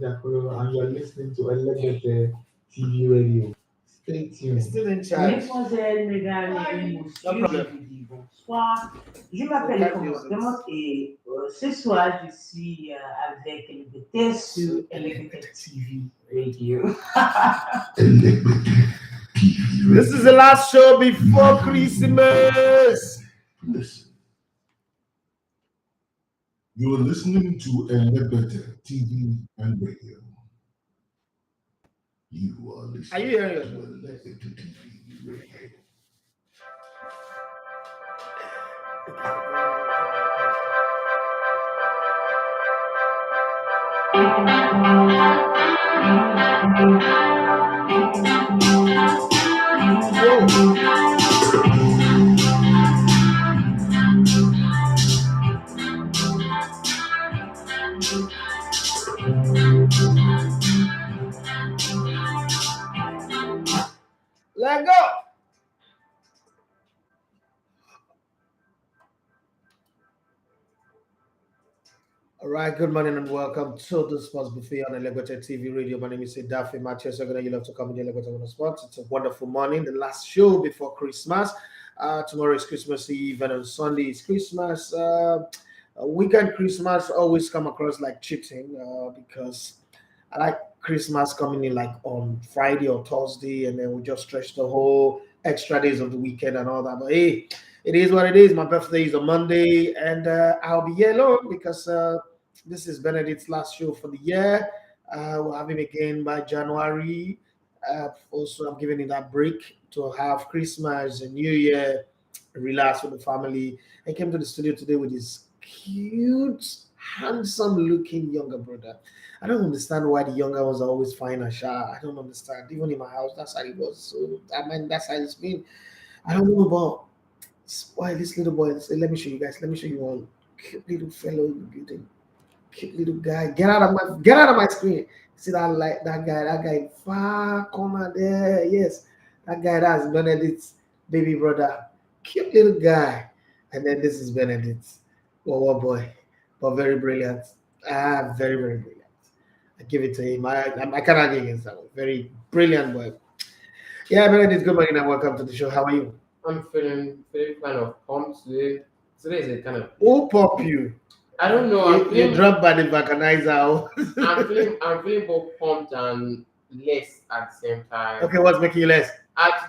Dakolo, and you are listening to Elebete TV radio. Stay tuned. Still in charge. Mesdemoiselles, mesdames et No messieurs, problem. je vous dis bonsoir. Je m'appelle Okay, Thomas Jesus. Thomas et ce soir, je suis avec LBT sur LBT TV Radio. This is the last show before Christmas. Listen. You're listening to Elebete TV and radio. You are listening Are you hearing to yourself? Elebete TV radio. Let go. All right, good morning and welcome to the Sports Buffet on Elebete TV radio. My name is Daffy Matthews. You love to come in Elebete on the Sports. It's a wonderful morning, the last show before Christmas. Tomorrow is Christmas Eve, and on Sunday is Christmas. Weekend Christmas always come across like cheating because I like Christmas coming in like on Friday or Thursday, and then we just stretch the whole extra days of the weekend and all that. But hey, it is what it is. My birthday is on Monday, and I'll be here alone because this is Benedict's last show for the year. We'll have him again by January. Also, I'm giving him that break to have Christmas and New Year, relax with the family. I came to the studio today with his cute, handsome-looking younger brother. I don't understand why the younger ones are always fine and shy. I don't understand. Even in my house, that's how it was. So that's how it's been. I don't know about why this little boy. Let me show you guys. Let me show you one cute little fellow, cute little guy. Get out of my screen. See that guy far corner there. Yes, that guy, that's Benedict's baby brother. Cute little guy. And then this is Benedict. Oh, what boy, but very brilliant. Very, very brilliant. I give it to him. I cannot argue against that one. Very brilliant boy. Yeah, Benedict, good morning and welcome to the show. How are you? I'm feeling kind of pumped today. Today is a kind of. Who pop you? I don't know. You dropped by the vulcanizer. I'm feeling both pumped and less at the same time. Okay, what's making you less?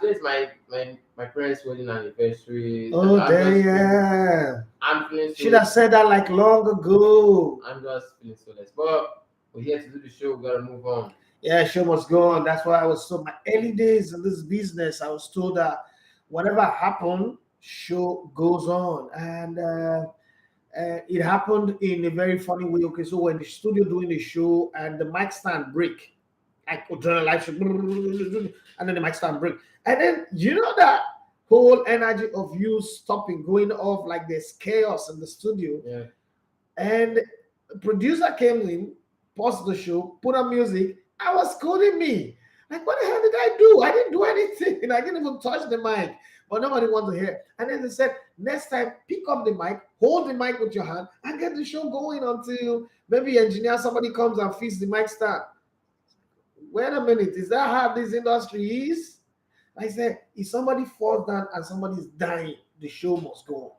Today's my parents' wedding anniversary. Oh damn! I'm feeling. Should have said that like long ago. I'm just feeling so less, but we're here to do the show. We gotta move on. Yeah, show must go on. That's why I was so my early days in this business. I was told that whatever happened, show goes on, and it happened in a very funny way. Okay, so when the studio doing the show and the mic stand break, like live show, and then the mic stand break, and then you know that whole energy of you stopping, going off like there's chaos in the studio. Yeah. And the producer came in, paused the show, put on music. I was scolding me. Like, what the hell did I do? I didn't do anything. I didn't even touch the mic. But nobody wants to hear. And then they said, next time, pick up the mic, hold the mic with your hand, and get the show going until maybe engineer, somebody comes and fix the mic stand. Wait a minute. Is that how this industry is? I said, if somebody falls down and somebody's dying, the show must go on.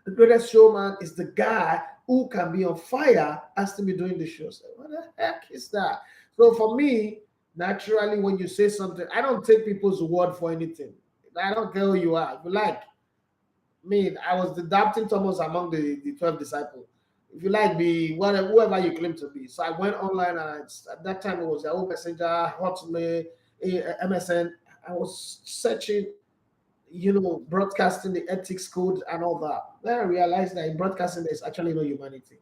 The greatest showman is the guy who can be on fire and still be doing the show. So what the heck is that? So for me, naturally, when you say something, I don't take people's word for anything. I don't care who you are. If you like me, I was the doubting Thomas among the 12 disciples. If you like, be whatever, whoever you claim to be. So I went online, and at that time it was Yahoo Messenger, Hotmail, MSN. I was searching, broadcasting, the ethics code and all that. Then I realized that in broadcasting, there's actually no humanity.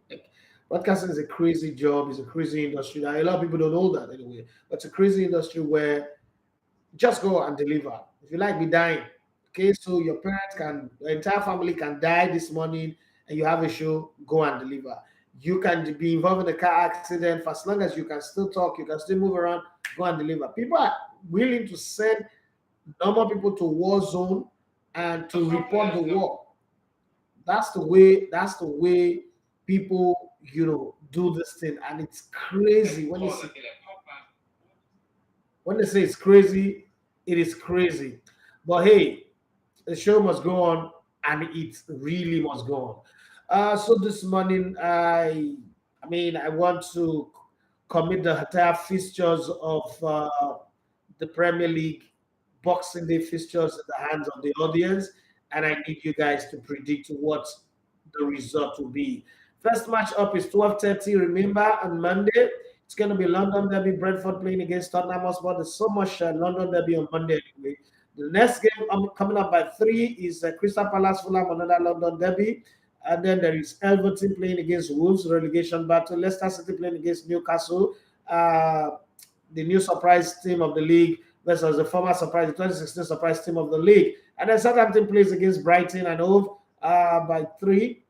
Like, broadcasting is a crazy job, it's a crazy industry. Now, a lot of people don't know that anyway, but it's a crazy industry where just go and deliver. If you like, be dying. Okay, so your entire family can die this morning and you have a show, go and deliver. You can be involved in a car accident for as long as you can still talk, you can still move around, go and deliver. People are willing to send normal people to war zone and to report the war. That's the way people, do this thing, and it's crazy when they say it's crazy, it is crazy. But hey, the show must go on, and it really must go on. So this morning, I want to commit the entire fixtures of the Premier League Boxing Day fixtures in the hands of the audience, and I need you guys to predict what the result will be. First match up is 12:30. Remember, on Monday, it's going to be London Derby, Brentford playing against Tottenham Hotspur. There's so much London Derby on Monday anyway. The next game coming up by 3 is Crystal Palace Fulham, another London Derby. And then there is Everton playing against Wolves, relegation battle. Leicester City playing against Newcastle, the new surprise team of the league versus the former surprise, the 2016 surprise team of the league. And then Southampton plays against Brighton and Hove by 3.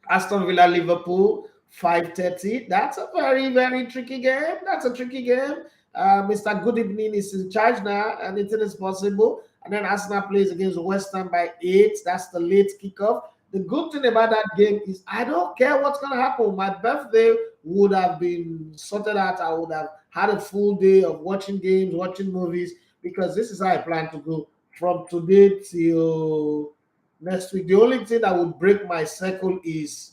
Aston Villa, Liverpool, 5:30. That's a very, very tricky game. That's a tricky game. Mr. Good Evening is in charge now. Anything is possible. And then Arsenal plays against West Ham by 8. That's the late kickoff. The good thing about that game is I don't care what's going to happen. My birthday would have been sorted out. I would have had a full day of watching games, watching movies, because this is how I plan to go from today till next week. The only thing that would break my circle is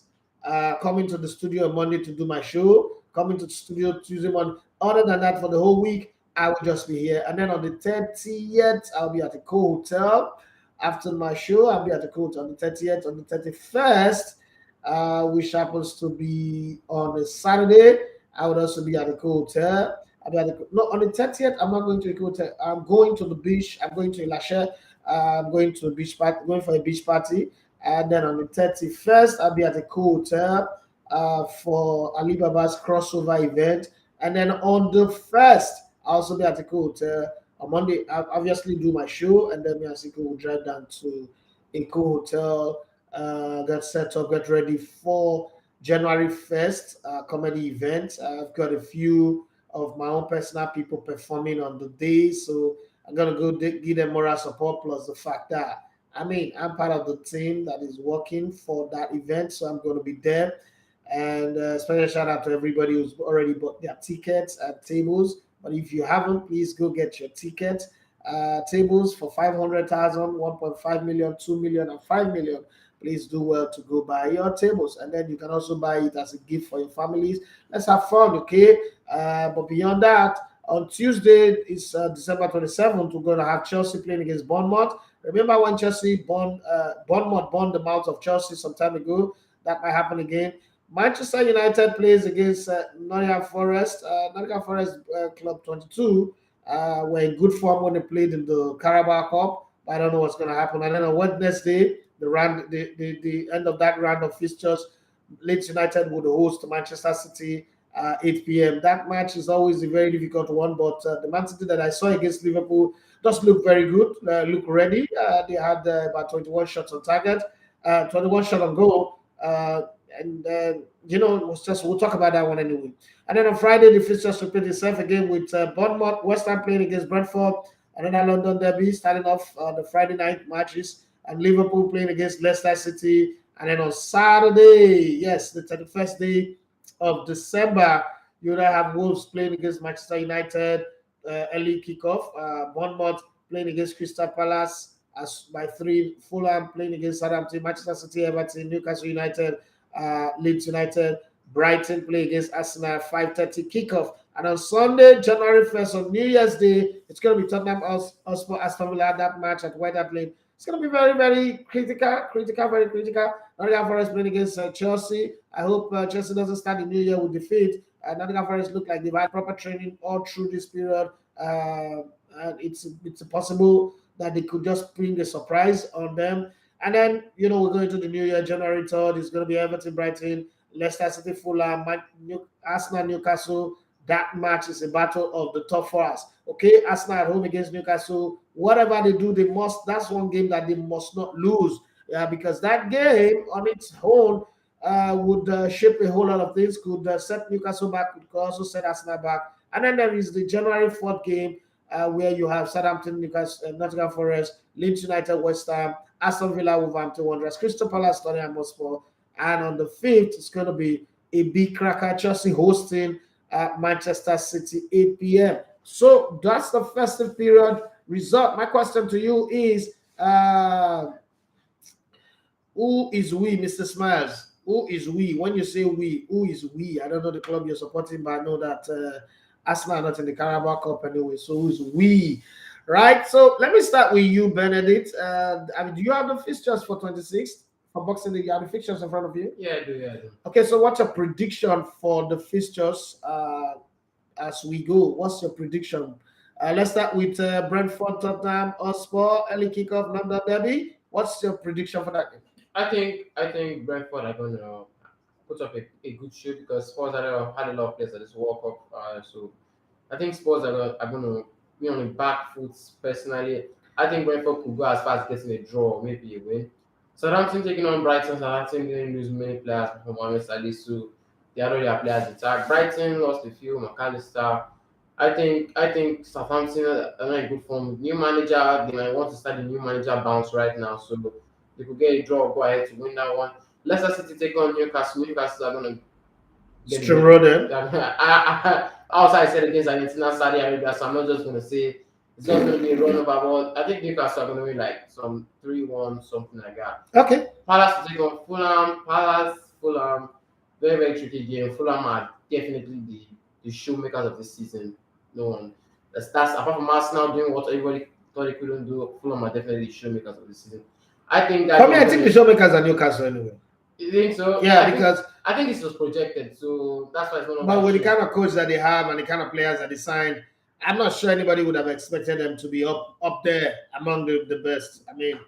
coming to the studio on Monday to do my show, coming to the studio Tuesday morning. Other than that, for the whole week, I will just be here. And then on the 30th, I'll be at the hotel. After my show, I'll be at the court on the 30th. On the 31st, which happens to be on a Saturday, I would also be at the hotel. I'll be at on the 30th, I'm not going to the hotel. I'm going to the beach. I'm going to Elashe. I'm going to a beach party, going for a beach party. And then on the 31st, I'll be at the hotel for Alibaba's crossover event. And then on the 1st, I'll also be at the hotel. On Monday, I'll obviously do my show, and then me and Siko will drive down to Eco Hotel, get set up, get ready for January 1st comedy event. I've got a few of my own personal people performing on the day, so I'm going to go give them moral support, plus the fact that, I'm part of the team that is working for that event, so I'm going to be there. And special shout out to everybody who's already bought their tickets and tables. But if you haven't, please go get your ticket. Tables for 500,000, 1.5 million, 2 million, and 5 million. Please do well to go buy your tables. And then you can also buy it as a gift for your families. Let's have fun, okay? But beyond that, on Tuesday, it's December 27th, we're going to have Chelsea playing against Bournemouth. Remember when Bournemouth burned the mouth of Chelsea some time ago? That might happen again. Manchester United plays against Nottingham Forest. Nottingham Forest Club 22 were in good form when they played in the Carabao Cup. I don't know what's going to happen. And then on Wednesday, the end of that round of fixtures, Leeds United would host Manchester City 8 p.m. That match is always a very difficult one, but the Man City that I saw against Liverpool does look very good, look ready. They had about 21 shots on target, 21 shots on goal. We'll talk about that one anyway. And then on Friday, the fixtures repeat itself again with Bournemouth, West Ham playing against Brentford, another London derby starting off the Friday night matches, and Liverpool playing against Leicester City. And then on Saturday, yes, the 31st day of December, you will have Wolves playing against Manchester United, early kickoff. Bournemouth playing against Crystal Palace by 3. Fulham playing against Southampton, Manchester City, Everton, Newcastle United, Leeds United, Brighton play against Arsenal, 5:30 kickoff. And on Sunday, January 1st, on New Year's Day, it's going to be Tottenham Hotspur Aston Villa, that match at White Hart Lane. It's going to be very, very critical, very critical. Nottingham Forest playing against Chelsea. I hope Chelsea doesn't start the new year with defeat. Nottingham Forest look like they've had proper training all through this period. And it's possible that they could just bring a surprise on them. And then, we're going to the new year, January 3rd. It's going to be Everton, Brighton, Leicester City, Fulham, Arsenal, Newcastle. That match is a battle of the top four. Okay, Arsenal at home against Newcastle. Whatever they do, that's one game that they must not lose. Because that game on its own would shape a whole lot of things, could set Newcastle back, could also set Arsenal back. And then there is the January 4th game where you have Southampton, Newcastle, Nottingham Forest, Leeds United, West Ham, Aston Villa, Wolverhampton Wanderers, Crystal Palace, Tottenham Hotspur. And on the 5th, it's going to be a big cracker. Chelsea hosting Manchester City 8 p.m. So that's the festive period result. My question to you is, who is we, Mr. Smiles? Who is we? When you say we, who is we? I don't know the club you're supporting, but I know that Arsenal are not in the Carabao Cup anyway. So who is we? Right. So let me start with you, Benedict. I mean, do you have the fixtures for 26th for Boxing Day? You have the fixtures in front of you? Yeah, I do. Yeah, I do. Okay. So what's your prediction for the fixtures as we go? What's your prediction? Let's start with Brentford, Tottenham, Hotspur, early kickoff, London Derby. What's your prediction for that game? I think Brentford are going to put up a good show because Spurs had a lot of players at this World Cup. So I think Spurs are going to be on the back foot. Personally, I think Brentford could go as far as getting a draw or maybe a win. Southampton taking on Brighton. Southampton didn't lose many players from Mohamed Salah, so they already have players attack. Brighton lost a few. McAllister. I think Southampton are not in good form. New manager, they might want to start the new manager bounce right now, so they could get a draw, go ahead to win that one. Leicester City take on Newcastle. Newcastle are going to get Stroll also, I said against Argentina, Saudi Arabia, so I'm not just going to say it's not going to be a run over, but I think Newcastle are going to win like some 3-1, something like that. Okay. Palace to take on Fulham. Fulham, very, very tricky game. Fulham are definitely the showmakers of this season. No one. That's apart from Arsenal doing what everybody thought they couldn't do. Fulham are definitely the showmakers of this season. I think that. For me, I think the showmakers are Newcastle anyway. You think so? Yeah, because I think this was projected, so that's why it's not. But with the kind of coach that they have and the kind of players that they signed, I'm not sure anybody would have expected them to be up there among the best. I mean,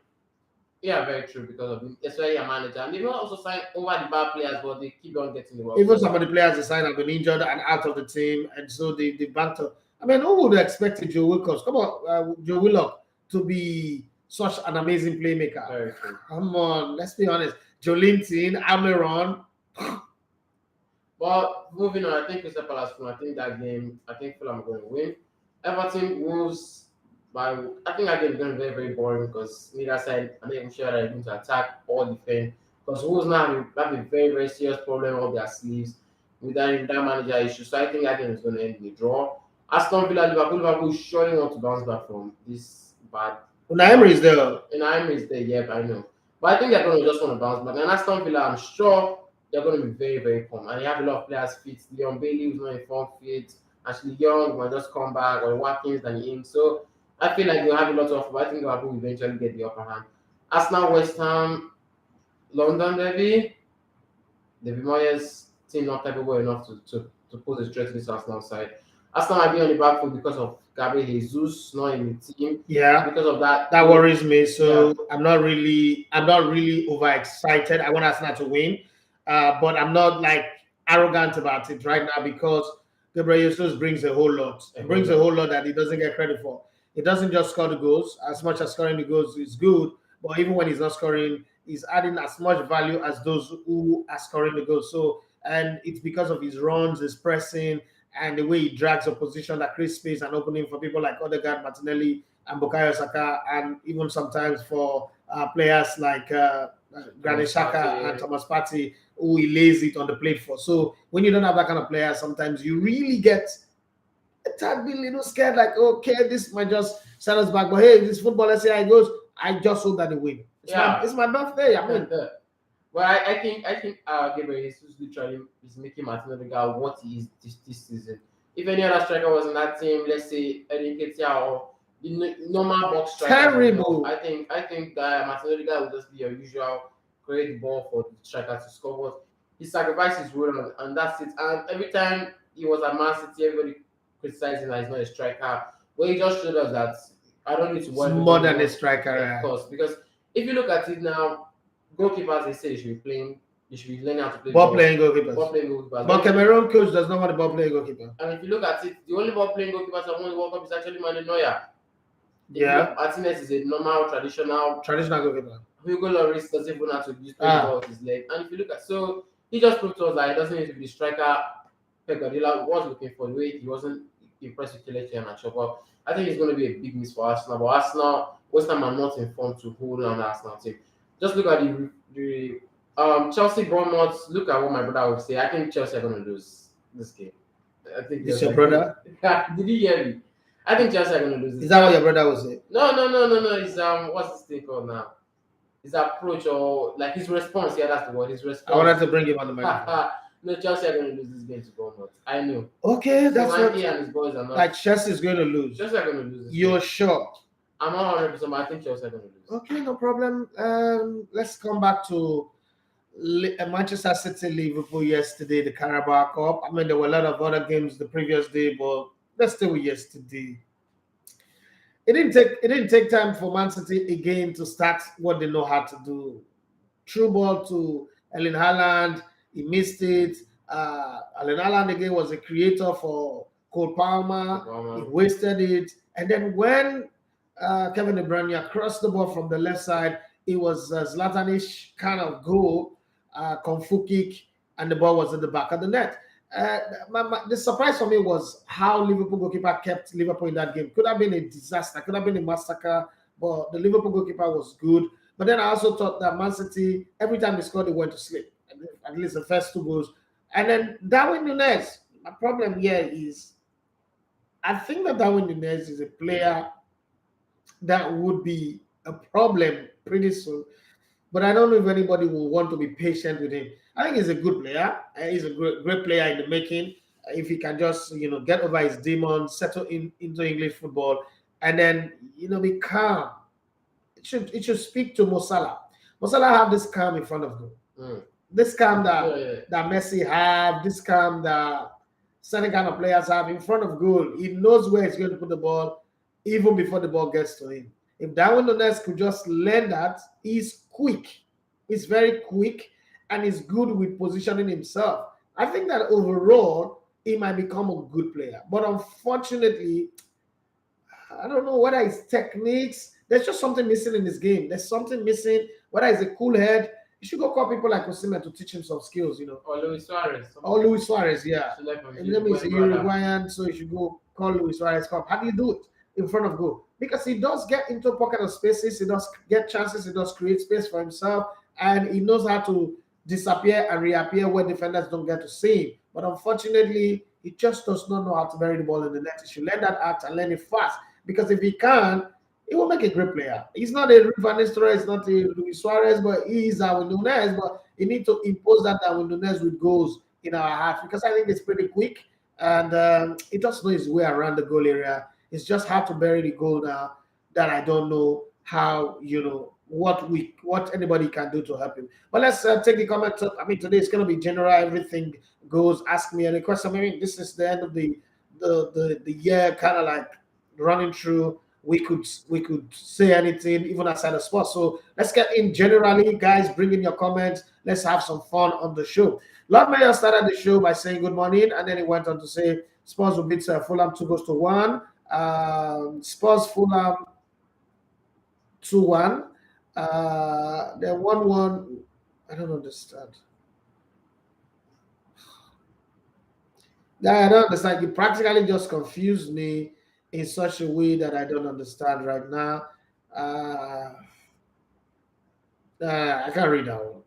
yeah, very true because of especially a manager, and they will also sign over the bad players, but they keep on getting the work. Even some of the players they signed have been injured and out of the team, and so they banked up. I mean, who would have expected Joe Wilcox? Come on, Joe Willock to be such an amazing playmaker? Very true. Come on, let's be honest. Joe Linton, Almiron. But moving on, I think Crystal Palace. I think that game. I think Fulham are going to win. Everton Wolves. I think that game is going to be very, very boring because neither side I'm not even sure that they're going to attack or defend. Because Wolves now have a very, very serious problem on their sleeves with that manager issue. So I think that game is going to end in a draw. Aston Villa, Liverpool surely want to bounce back from this bad. Unai Emery is there. Unai Emery is there, yeah, I know. But I think they're going to just want to bounce back. And Aston Villa, I'm sure they're going to be very, very calm. And they have a lot of players fit. Leon Bailey, who's not in form, fit. Ashley Young might just come back, or Watkins than him. So I feel like they'll have a lot of, but I think Liverpool will eventually get the upper hand. Arsenal, West Ham, London Derby. David Moyes team not capable enough to pose a threat to this Arsenal side. Arsenal might be on the back foot because of Gabriel Jesus not in the team. Yeah, because of that worries me. So yeah. I'm not really overexcited. I want Arsenal to win, but I'm not like arrogant about it right now because Gabriel Jesus brings a whole lot. He brings a whole lot that he doesn't get credit for. He doesn't just score the goals. As much as scoring the goals is good, but even when he's not scoring, he's adding as much value as those who are scoring the goals. So, and it's because of his runs, his pressing, and the way he drags opposition that creates space and opening for people like Odegaard, Martinelli, and Bukayo Saka, and even sometimes for players like Granit Xhaka and Thomas Partey, who he lays it on the plate for. So when you don't have that kind of player, sometimes you really get a tad bit little scared, like, okay, this might just set us back. But hey, this football, let's see how it goes. I just hope that they win. It's my birthday. I mean, well, I think Gabriel Jesus literally is making Martin Odegaard what he is this season. If any other striker was in that team, let's say Eddie Nketiah or the normal box striker, terrible. I think that Martin Odegaard will just be your usual great ball for the striker to score. But he sacrificed his role, and that's it. And every time he was at Man City, everybody criticizing that he's not a striker. But he just showed us that I don't need to worry. It's more than a striker, of course. Because if you look at it now, goalkeepers, they say you should be learning how to play ball playing goalkeepers. But Cameroon coach does not want a ball playing goalkeeper. And if you look at it, the only ball playing goalkeepers that won the World Cup is actually Manuel Neuer. Yeah. Martinez is a normal, traditional goalkeeper. Hugo Lloris doesn't even have to use the ball with his leg. And if you look at, so he just proved to us that he doesn't need to be the striker Pep Guardiola was looking for. The way he wasn't impressed with Kelechi and Achebe. I think it's going to be a big miss for Arsenal. But Arsenal, West Ham are not informed to hold on the Arsenal team. Just look at the Chelsea Bournemouth. Look at what my brother would say. I think Chelsea are going to lose this game. I think This they're your brother? Did you hear me? I think Chelsea are going to lose this. Is that what your brother was saying? No. It's what's his thing called now? His approach or like his response. Yeah, that's the word. His response. I wanted to bring him on the microphone. No, Chelsea are going to lose this game to Bournemouth. I know. Okay, that's what. Solanke and his boys are not. Like Chelsea is going to lose. Chelsea are going to lose. This You're game. sure? I'm not 100%, but I think Chelsea are going to lose. Okay, no problem. Let's come back to Manchester City Liverpool yesterday, the Carabao Cup. I mean, there were a lot of other games the previous day, but let's stay with yesterday. It didn't take time for Man City again to start what they know how to do. Through ball to Erling Haaland, he missed it. Erling Haaland again was a creator for Cole Palmer. He wasted it, and then when Kevin De Bruyne crossed the ball from the left side, it was a Zlatan-ish kind of goal, Kung Fu kick, and the ball was in the back of the net. The surprise for me was how Liverpool goalkeeper kept Liverpool in that game. Could have been a disaster, could have been a massacre, but the Liverpool goalkeeper was good. But then I also thought that Man City, every time they scored, they went to sleep, at least the first two goals. And then Darwin Núñez, my problem here is, I think that Darwin Núñez is a player that would be a problem pretty soon. But I don't know if anybody will want to be patient with him. I think he's a good player. He's a great player in the making. If he can just, get over his demons, settle into English football, and then, be calm. It should speak to Mo Salah. Mo Salah have this calm in front of him. This calm that Messi have, this calm that certain kind of players have in front of goal. He knows where he's going to put the ball even before the ball gets to him. If Darwin Núñez could just learn that, he's quick. He's very quick and he's good with positioning himself. I think that overall, he might become a good player. But unfortunately, I don't know whether it's techniques. There's just something missing in his game. There's something missing, whether it's a cool head. You should go call people like Osimhen to teach him some skills, Or Luis Suarez. Or Luis Suarez, yeah. So like And let me say Uruguayan, so you should go call Luis Suarez. How do you do it in front of goal? Because he does get into a pocket of spaces, he does get chances, he does create space for himself, and he knows how to disappear and reappear where defenders don't get to see him. But unfortunately, he just does not know how to bury the ball in the net. He should learn that act and learn it fast. Because if he can, he will make a great player. He's not a Van Nistelrooy, he's not a Luis Suarez, but he is Darwin Núñez. But he need to impose that Darwin Núñez with goals in our half, because I think it's pretty quick and he just knows his way around the goal area. It's just how to bury the goal now that I don't know how, what anybody can do to help him. But let's take the comments. I mean, today it's going to be general. Everything goes. Ask me any question. I mean, this is the end of the year, kind of like running through. We could say anything, even outside of sports. So let's get in generally, guys. Bring in your comments. Let's have some fun on the show. Lord Mayor started the show by saying good morning, and then he went on to say Spurs will beat Fulham 2-1. Spurs Fulham 2-1. Then 1-1. I don't understand. I don't understand. You practically just confused me in such a way that I don't understand right now. I can't read that one.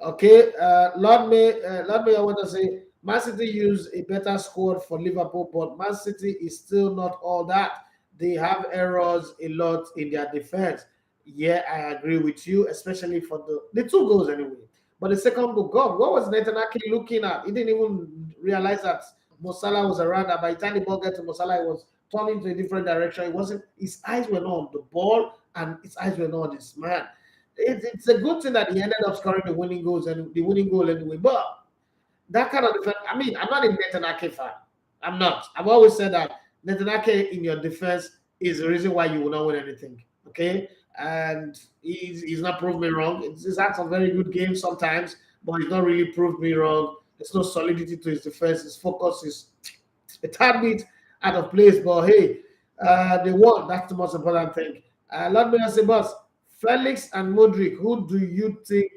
Okay, Lord May, I want to say Man City use a better squad for Liverpool, but Man City is still not all that. They have errors a lot in their defense. Yeah, I agree with you, especially for the two goals anyway. But the second goal, God, what was Nathan Ake looking at? He didn't even realize that Mo Salah was around. And by the time the ball got to Mo Salah, he was turning to a different direction. It wasn't. His eyes were not on the ball, and his eyes were not on this man. It's a good thing that he ended up scoring the winning goals and the winning goal anyway. But that kind of defense, I mean, I'm not a Nathan Ake fan. I'm not. I've always said that Nathan Ake in your defense is the reason why you will not win anything. Okay, and he's not proved me wrong. He's had some very good games sometimes, but he's not really proved me wrong. There's no solidity to his defense. His focus is a tad bit out of place. But hey, they won. That's the most important thing. Let me say, boss, Felix and Modric, who do you think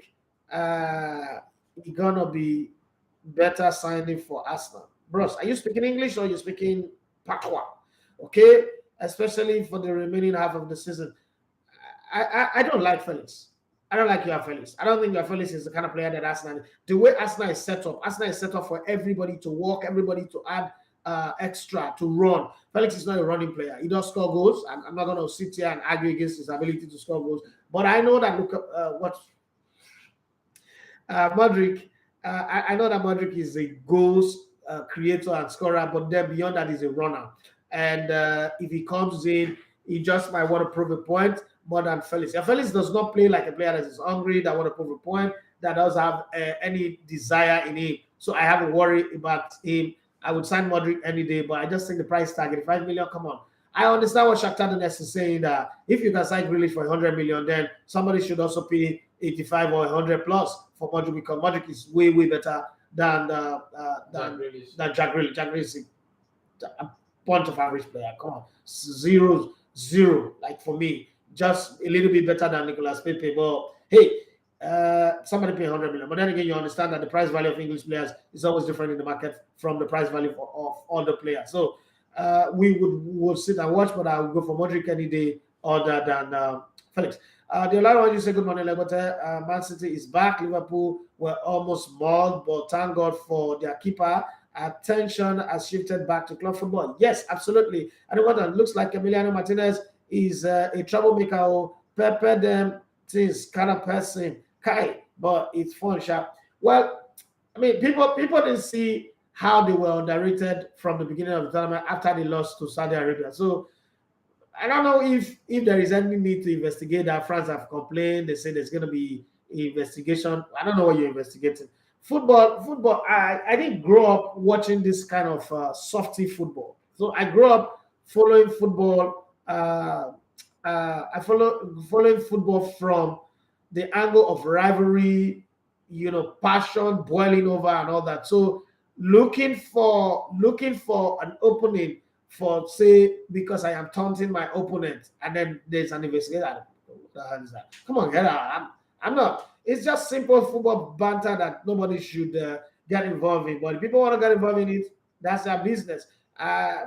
is gonna be better signing for Arsenal? Bros, are you speaking English or are you speaking Patois? Okay, especially for the remaining half of the season. I don't like Felix. I don't like Joao Felix. I don't think Joao Felix is the kind of player that Arsenal. The way Arsenal is set up for everybody to walk, everybody to add extra, to run. Felix is not a running player. He does score goals. I'm not going to sit here and argue against his ability to score goals. But I know that Modric. I know that Modric is a goals creator and scorer, but then beyond that, he's a runner. And if he comes in, he just might want to prove a point more than Felix. And Felix does not play like a player that is hungry, that want to prove a point, that does have any desire in him. So I have a worry about him. I would sign Modric any day, but I just think the price tag, 85 million, come on. I understand what Shakhtar Donetsk is saying, that if you can sign Grealish for 100 million, then somebody should also pay 85 or 100 plus for Modric, because Modric is way better than Jack Grealish. Jack Grealish is a bunch of average player. Come on, zero. Like for me, just a little bit better than Nicolas Pepe. But hey, somebody pay 100 million. But then again, you understand that the price value of English players is always different in the market from the price value of other players. So we would sit and watch, but I would go for Modric any day other than Felix. The other one, you say good morning, Legote. Man City is back. Liverpool were almost mauled, but thank God for their keeper. Attention has shifted back to club football. Yes, absolutely. And what it looks like Emiliano Martinez is a troublemaker who pepper them things kind of person. Kai, but it's fun, sharp. Well, I mean, people didn't see how they were underrated from the beginning of the tournament after they lost to Saudi Arabia. So I don't know if there is any need to investigate that. France have complained. They say there's going to be investigation. I don't know what you're investigating. Football. I didn't grow up watching this kind of softy football. So I grew up following football. Following football from the angle of rivalry, passion boiling over and all that. So looking for an opening for, say, because I am taunting my opponent, and then there's an investigation. What the hell is that? Come on, get out. I'm not. It's just simple football banter that nobody should get involved in. But if people want to get involved in it, that's their business.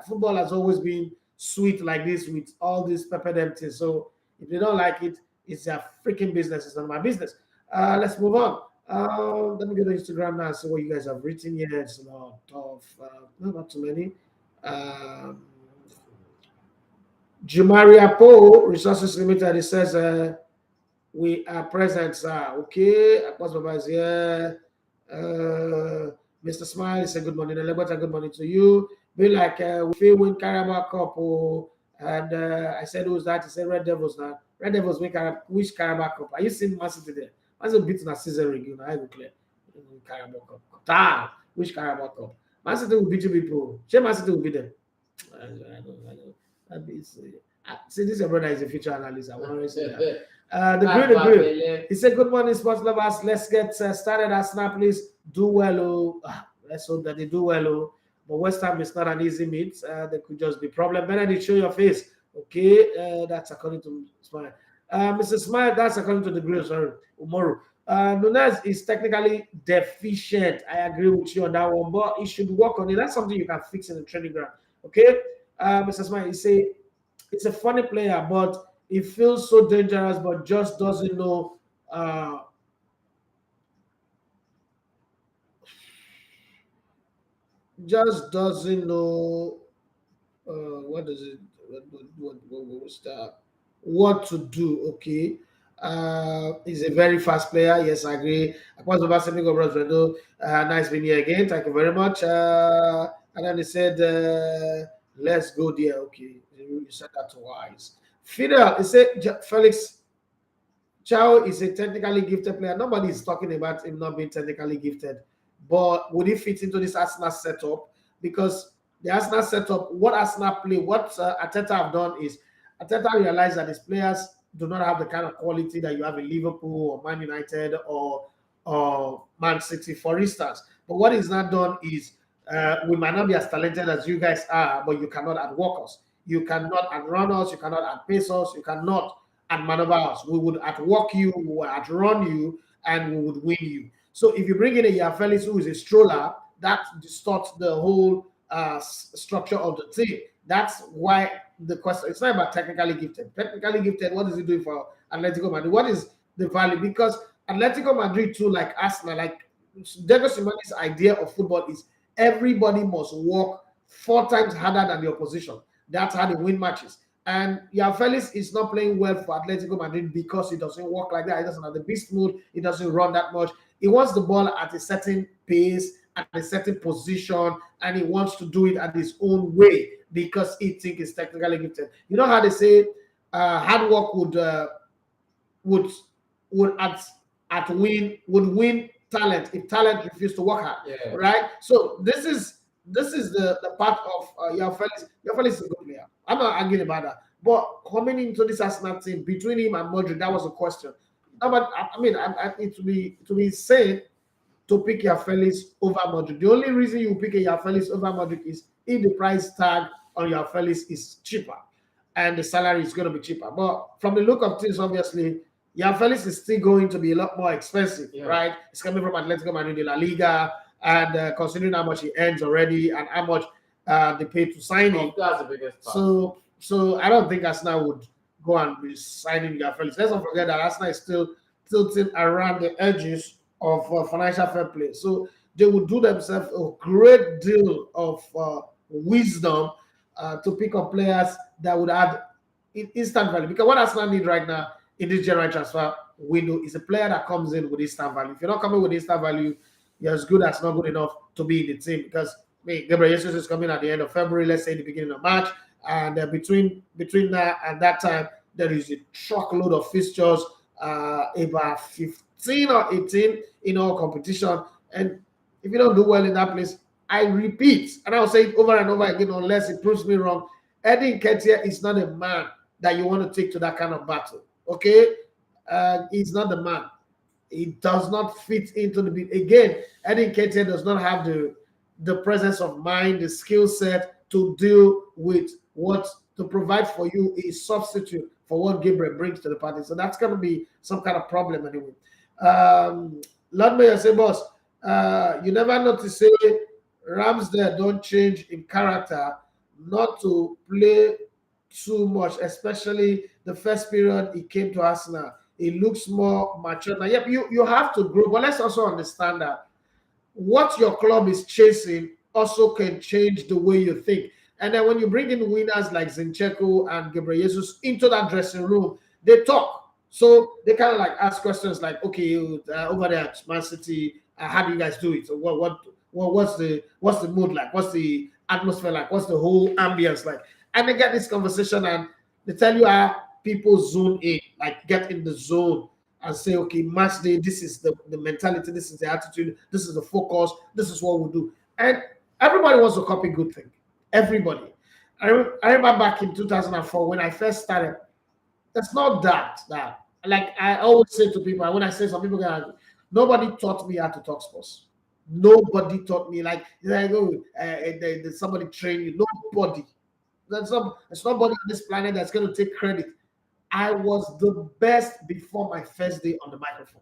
Football has always been sweet like this with all these pepper empty. So if they don't like it, it's their freaking business. It's not my business. Let's move on. Let me go to Instagram now and see what you guys have written here. It's a lot of, not too many. Jumaria Poe, Resources Limited, it says, we are present, sir. Okay, Abbas Baba is here. Mr. Smile is a good morning. Lebota, good morning to you. Be like, we feel win Carabao Cup. And I said, who's that? He said, Red Devils now. Red Devils win which Carabao Cup? Are you seeing Man City there? Man City beating a Caesar ring, I will clear. Carabao Cup. Which Carabao Cup? Man City will beat you people. Man City will beat them. I know. See, this your brother is a future analyst. I want to say that. The grill. He said, good morning, sports lovers. Let's get started. Arsenal, please do well. Let's hope that they do well. But West Ham is not an easy meet. There could just be problem. Benedict, show your face. Okay, that's according to Smile. Mr. Smile, that's according to the grill. Sorry, Umoru. Nunez is technically deficient. I agree with you on that one, but he should work on it. That's something you can fix in the training ground. Okay, Mr. Smile, he say it's a funny player, but he feels so dangerous, but just doesn't know. Just doesn't know. What does it? What to do? Okay. He's a very fast player. Yes, I agree. Nice being here again. Thank you very much. And then he said, let's go there. Okay. You said that twice. Fidel, he said, Felix Chao is a technically gifted player. Nobody is talking about him not being technically gifted. But would he fit into this Arsenal setup? Because the Arsenal setup, what Arsenal play, what Arteta have done is Arteta realized that his players do not have the kind of quality that you have in Liverpool or Man United or Man City, for instance. But what he's not done is we might not be as talented as you guys are, but you cannot outwork us. You cannot outrun us. You cannot outpace us. You cannot outmaneuver us. We would outwork you, we would outrun you, and we would win you. So if you bring in a Yafelis who is a stroller, that distorts the whole structure of the team. That's why the question, it's not about technically gifted. Technically gifted, what is he doing for Atletico Madrid? What is the value, because Atletico Madrid too, like Arsenal, like Diego Simeone's idea of football is everybody must work 4 times harder than the opposition. That's how they win matches. And Felix is not playing well for Atletico Madrid because he doesn't work like that. He doesn't have the beast mode. He doesn't run that much. He wants the ball at a certain pace, at a certain position, and he wants to do it at his own way because he thinks he's technically gifted. You know how they say hard work would win talent if talent refused to work hard. Yeah. Right? So this is the part of Felix. Felix is a good player. I'm not arguing about that. But coming into this Arsenal team between him and Modric, that was a question. No, but I mean, it to be insane to pick Felix over Modric. The only reason you pick Felix over Modric is if the price tag on Felix is cheaper and the salary is going to be cheaper. But from the look of things, obviously, Felix is still going to be a lot more expensive, right? It's coming from Atletico Madrid de La Liga, and considering how much he earns already and how much they pay to sign him. That's the biggest part. So I don't think Arsenal would go and be signing Felix. Let's not forget that Arsenal is still tilting around the edges of financial fair play. So they would do themselves a great deal of wisdom to pick up players that would add instant value. Because what Arsenal need right now in this January transfer window is a player that comes in with instant value. If you're not coming with instant value, you're as good as not good enough to be in the team. Because Gabriel Jesus is coming at the end of February, let's say the beginning of March, and between now and that time, there is a truckload of fixtures, about 15 or 18 in all competition. And if you don't do well in that place, I repeat, and I'll say it over and over again, unless it proves me wrong, Eddie Nketiah is not a man that you want to take to that kind of battle. Okay? He's not the man. He does not fit into the beat. Again, Eddie Nketiah does not have the presence of mind, the skill set to deal with to provide for you a substitute for what Gabriel brings to the party. So that's going to be some kind of problem anyway. Lord Mayor say, boss, you never notice say Ramsdale don't change in character, not to play too much, especially the first period he came to Arsenal. He looks more mature now. Yep, you have to grow, but let's also understand that what your club is chasing also can change the way you think. And then when you bring in winners like Zinchenko and Gabriel Jesus into that dressing room, they talk. So they kind of like ask questions like, okay, over there at Man City, how do you guys do it? So what's the mood like? What's the atmosphere like? What's the whole ambience like? And they get this conversation and they tell you how people zone in, like get in the zone and say, okay, match day, this is the mentality, this is the attitude, this is the focus, this is what we'll do. And everybody wants to copy good thing. Everybody. I remember back in 2004 when I first started, that's not that. Like I always say to people, when I say some people, nobody taught me how to talk sports. Nobody taught me, like somebody trained you. Nobody. There's nobody on this planet that's going to take credit. I was the best before my first day on the microphone.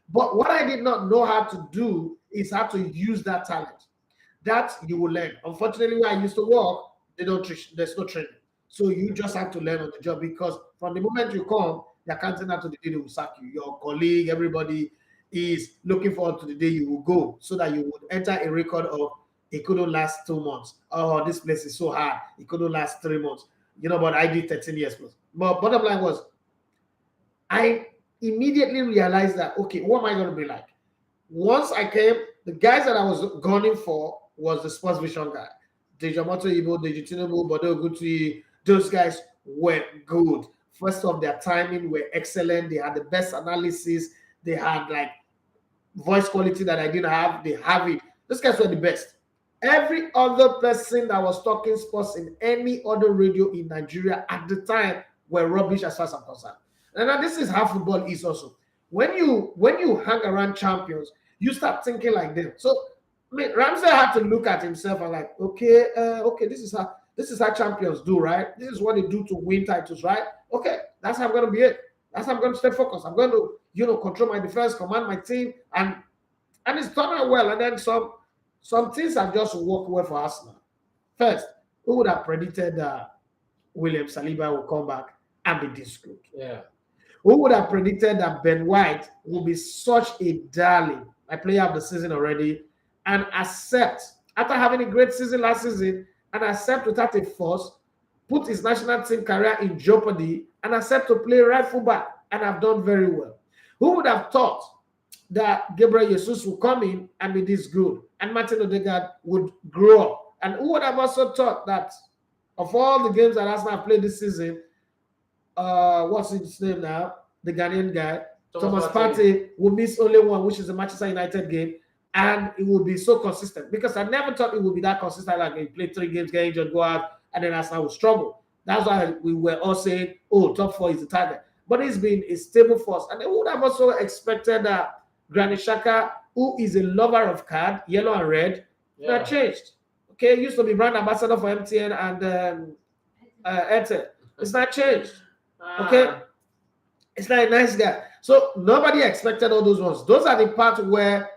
But what I did not know how to do is how to use that talent. That you will learn. Unfortunately, where I used to work, there's no training. So you just have to learn on the job, because from the moment you come, they're counting out to the day they will sack you. Your colleague, everybody is looking forward to the day you will go, so that you would enter a record of it couldn't last 2 months. Oh, this place is so hard. It couldn't last 3 months. But I did 13 years plus. But bottom line was, I immediately realized that, okay, what am I going to be like? Once I came, the guys that I was gunning for was the sports vision guy. Dejamoto Ibo, Dejitinubu, Bodo Guti, those guys were good. First off, their timing were excellent. They had the best analysis. They had like voice quality that I didn't have. They have it. Those guys were the best. Every other person that was talking sports in any other radio in Nigeria at the time were rubbish as far as I'm concerned. And now this is how football is also. When you hang around champions, you start thinking like them. So I mean, Ramsey had to look at himself and like, okay, this is how champions do, right? This is what they do to win titles, right? Okay, that's how I'm going to be it. That's how I'm going to stay focused. I'm going to, control my defense, command my team, and it's done out well. And then some things have just worked well for Arsenal. First, who would have predicted that William Saliba will come back and be this good? Yeah. Who would have predicted that Ben White will be such a darling, a player of the season already, and accept, after having a great season last season, and accept without a fuss, put his national team career in jeopardy, and accept to play right fullback and have done very well? Who would have thought that Gabriel Jesus would come in and be this good, and Martin Odegaard would grow up? And who would have also thought that of all the games that Arsenal have played this season, what's his name now? The Ghanaian guy, Thomas Partey, will miss only one, which is the Manchester United game, and it will be so consistent. Because I never thought it would be that consistent. Like he played 3 games, get injured, go out, and then Arsenal will struggle. That's why we were all saying, "Oh, top 4 is the target." But it's been a stable force, and they would have also expected that Granit Xhaka, who is a lover of card, yellow and red, that changed. Okay, used to be brand ambassador for MTN and Airtel. It's not changed. Okay, it's not a nice guy. So nobody expected all those ones. Those are the parts where,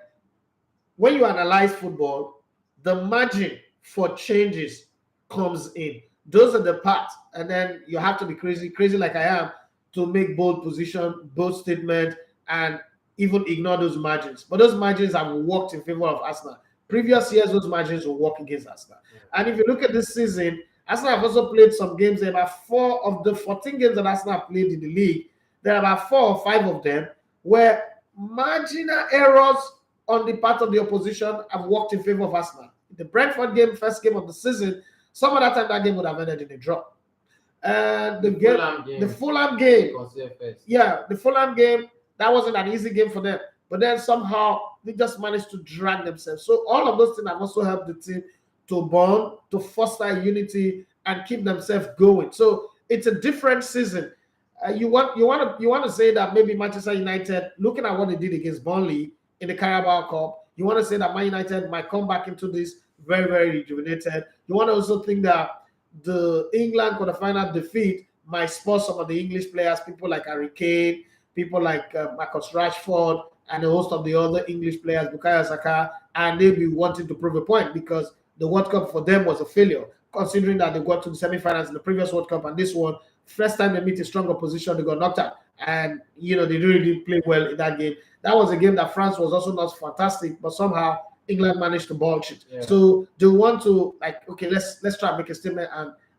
when you analyze football, the margin for changes comes in. Those are the parts, and then you have to be crazy like I am, to make bold position, bold statement, and even ignore those margins. But those margins have worked in favor of Arsenal. Previous years, those margins will work against Arsenal. And if you look at this season, Arsenal have also played some games. There are about 4 of the 14 games that Arsenal have played in the league. There are about 4 or 5 of them where marginal errors on the part of the opposition have worked in favor of Arsenal. The Brentford game, first game of the season, some of that time that game would have ended in a draw. And the Fulham game, the Fulham game, that wasn't an easy game for them. But then somehow they just managed to drag themselves. So all of those things have also helped the team to bond, to foster unity, and keep themselves going. So it's a different season. You want to say that maybe Manchester United, looking at what they did against Burnley in the Carabao Cup, you want to say that Man United might come back into this very, very rejuvenated. You want to also think that the England quarterfinal defeat might spur some of the English players, people like Harry Kane, people like Marcus Rashford, and a host of the other English players, Bukayo Saka, and they'll be wanting to prove a point, because the World Cup for them was a failure, considering that they got to the semi-finals in the previous World Cup, and this one, first time they meet a stronger position, they got knocked out. And, they really didn't play well in that game. That was a game that France was also not fantastic, but somehow England managed to bullshit. So they want to, okay, let's try and make a statement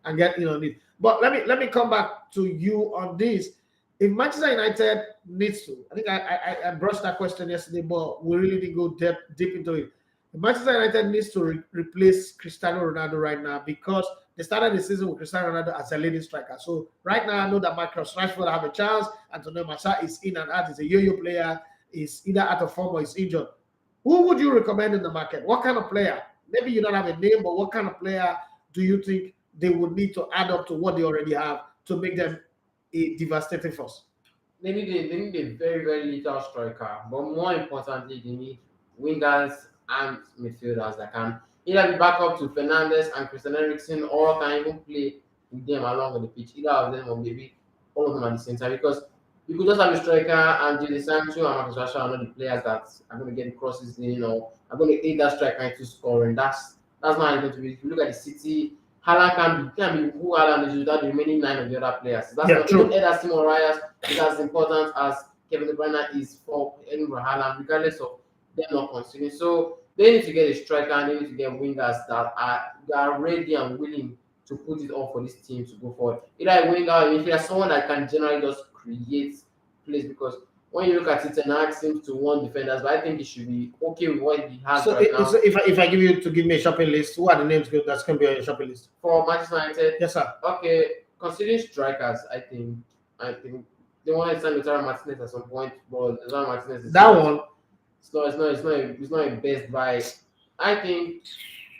and get in on it. But let me come back to you on this. If Manchester United needs to, I think I brushed that question yesterday, but we really didn't go deep into it. If Manchester United needs to replace Cristiano Ronaldo right now, because they started the season with Cristiano Ronaldo as a leading striker. So right now, I know that Marcus Rashford have a chance. Antonio Martial is in and out. He's a yo-yo player. He's either out of form or he's injured. Who would you recommend in the market? What kind of player? Maybe you don't have a name, but what kind of player do you think they would need to add up to what they already have to make them a devastating force? They need a very, very little striker, but more importantly, they need wingers and midfielders that can either be back up to Fernandes and Christian Eriksen, or can even play with them along on the pitch, either of them, or maybe all of them at the same time. Because you could just have a striker and Jadon Sancho and Marcus Rashford are not the players that are going to get the crosses in, or are going to aid that striker into scoring. That's not how it's going to be. If you look at the City, Haaland can be who Haaland is without the remaining 9 of the other players. That's not true. Eder Simon Reyes is as important as Kevin De Bruyne is for Edinburgh Haaland, regardless of them not considering. So they need to get a striker and they need to get wingers that are ready and willing to put it all for this team to go forward. Either a winger or if there's someone that can generally just create plays, because when you look at it, Ten seems to want defenders, but I think he should be okay with what he has right now. So if I give you to give me a shopping list, who are the names that's going to be on your shopping list? For Manchester United? Yes, sir. Okay, considering strikers, I think they want to sign Lautaro Martinez at some point, but Lautaro Martinez is it's not a best buy. I think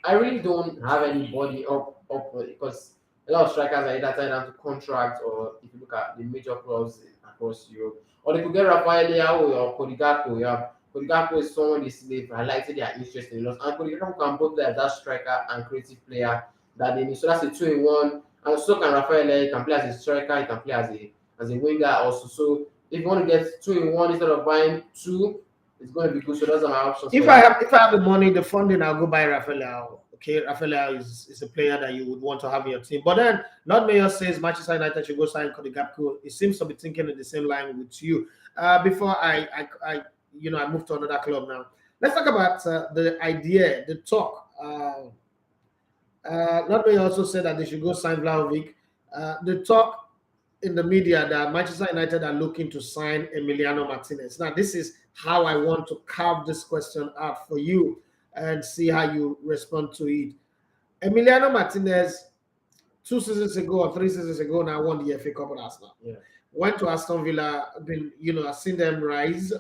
I really don't have anybody up because a lot of strikers are either tied down to contract, or if you look at the major clubs across Europe, or they could get Rafael Leao or Cody Gakpo. Yeah, Cody Gakpo is someone they've highlighted their interest in, and Cody Gakpo can both play as that striker and creative player that they need. So that's a 2-in-1, and so can Rafael Leao. He can play as a striker, he can play as a winger also. So if you want to get 2-in-1 instead of buying 2, it's going to be good. So those are my options. If I have the money, the funding, I'll go buy Rafael Leao. okay, Rafael is a player that you would want to have in your team. But then Lord Mayor says Manchester United should go sign Cody Gakpo. He seems to be thinking in the same line with you. Before I move to another club now. Let's talk about the idea, the talk. Lord Mayor also said that they should go sign Vlahovic. The talk in the media that Manchester United are looking to sign Emiliano Martinez. Now, this is how I want to carve this question out for you and see how you respond to it. Emiliano Martinez, 2 seasons ago or 3 seasons ago, now won the FA Cup with Arsenal. Yeah. Went to Aston Villa, I've seen them rise,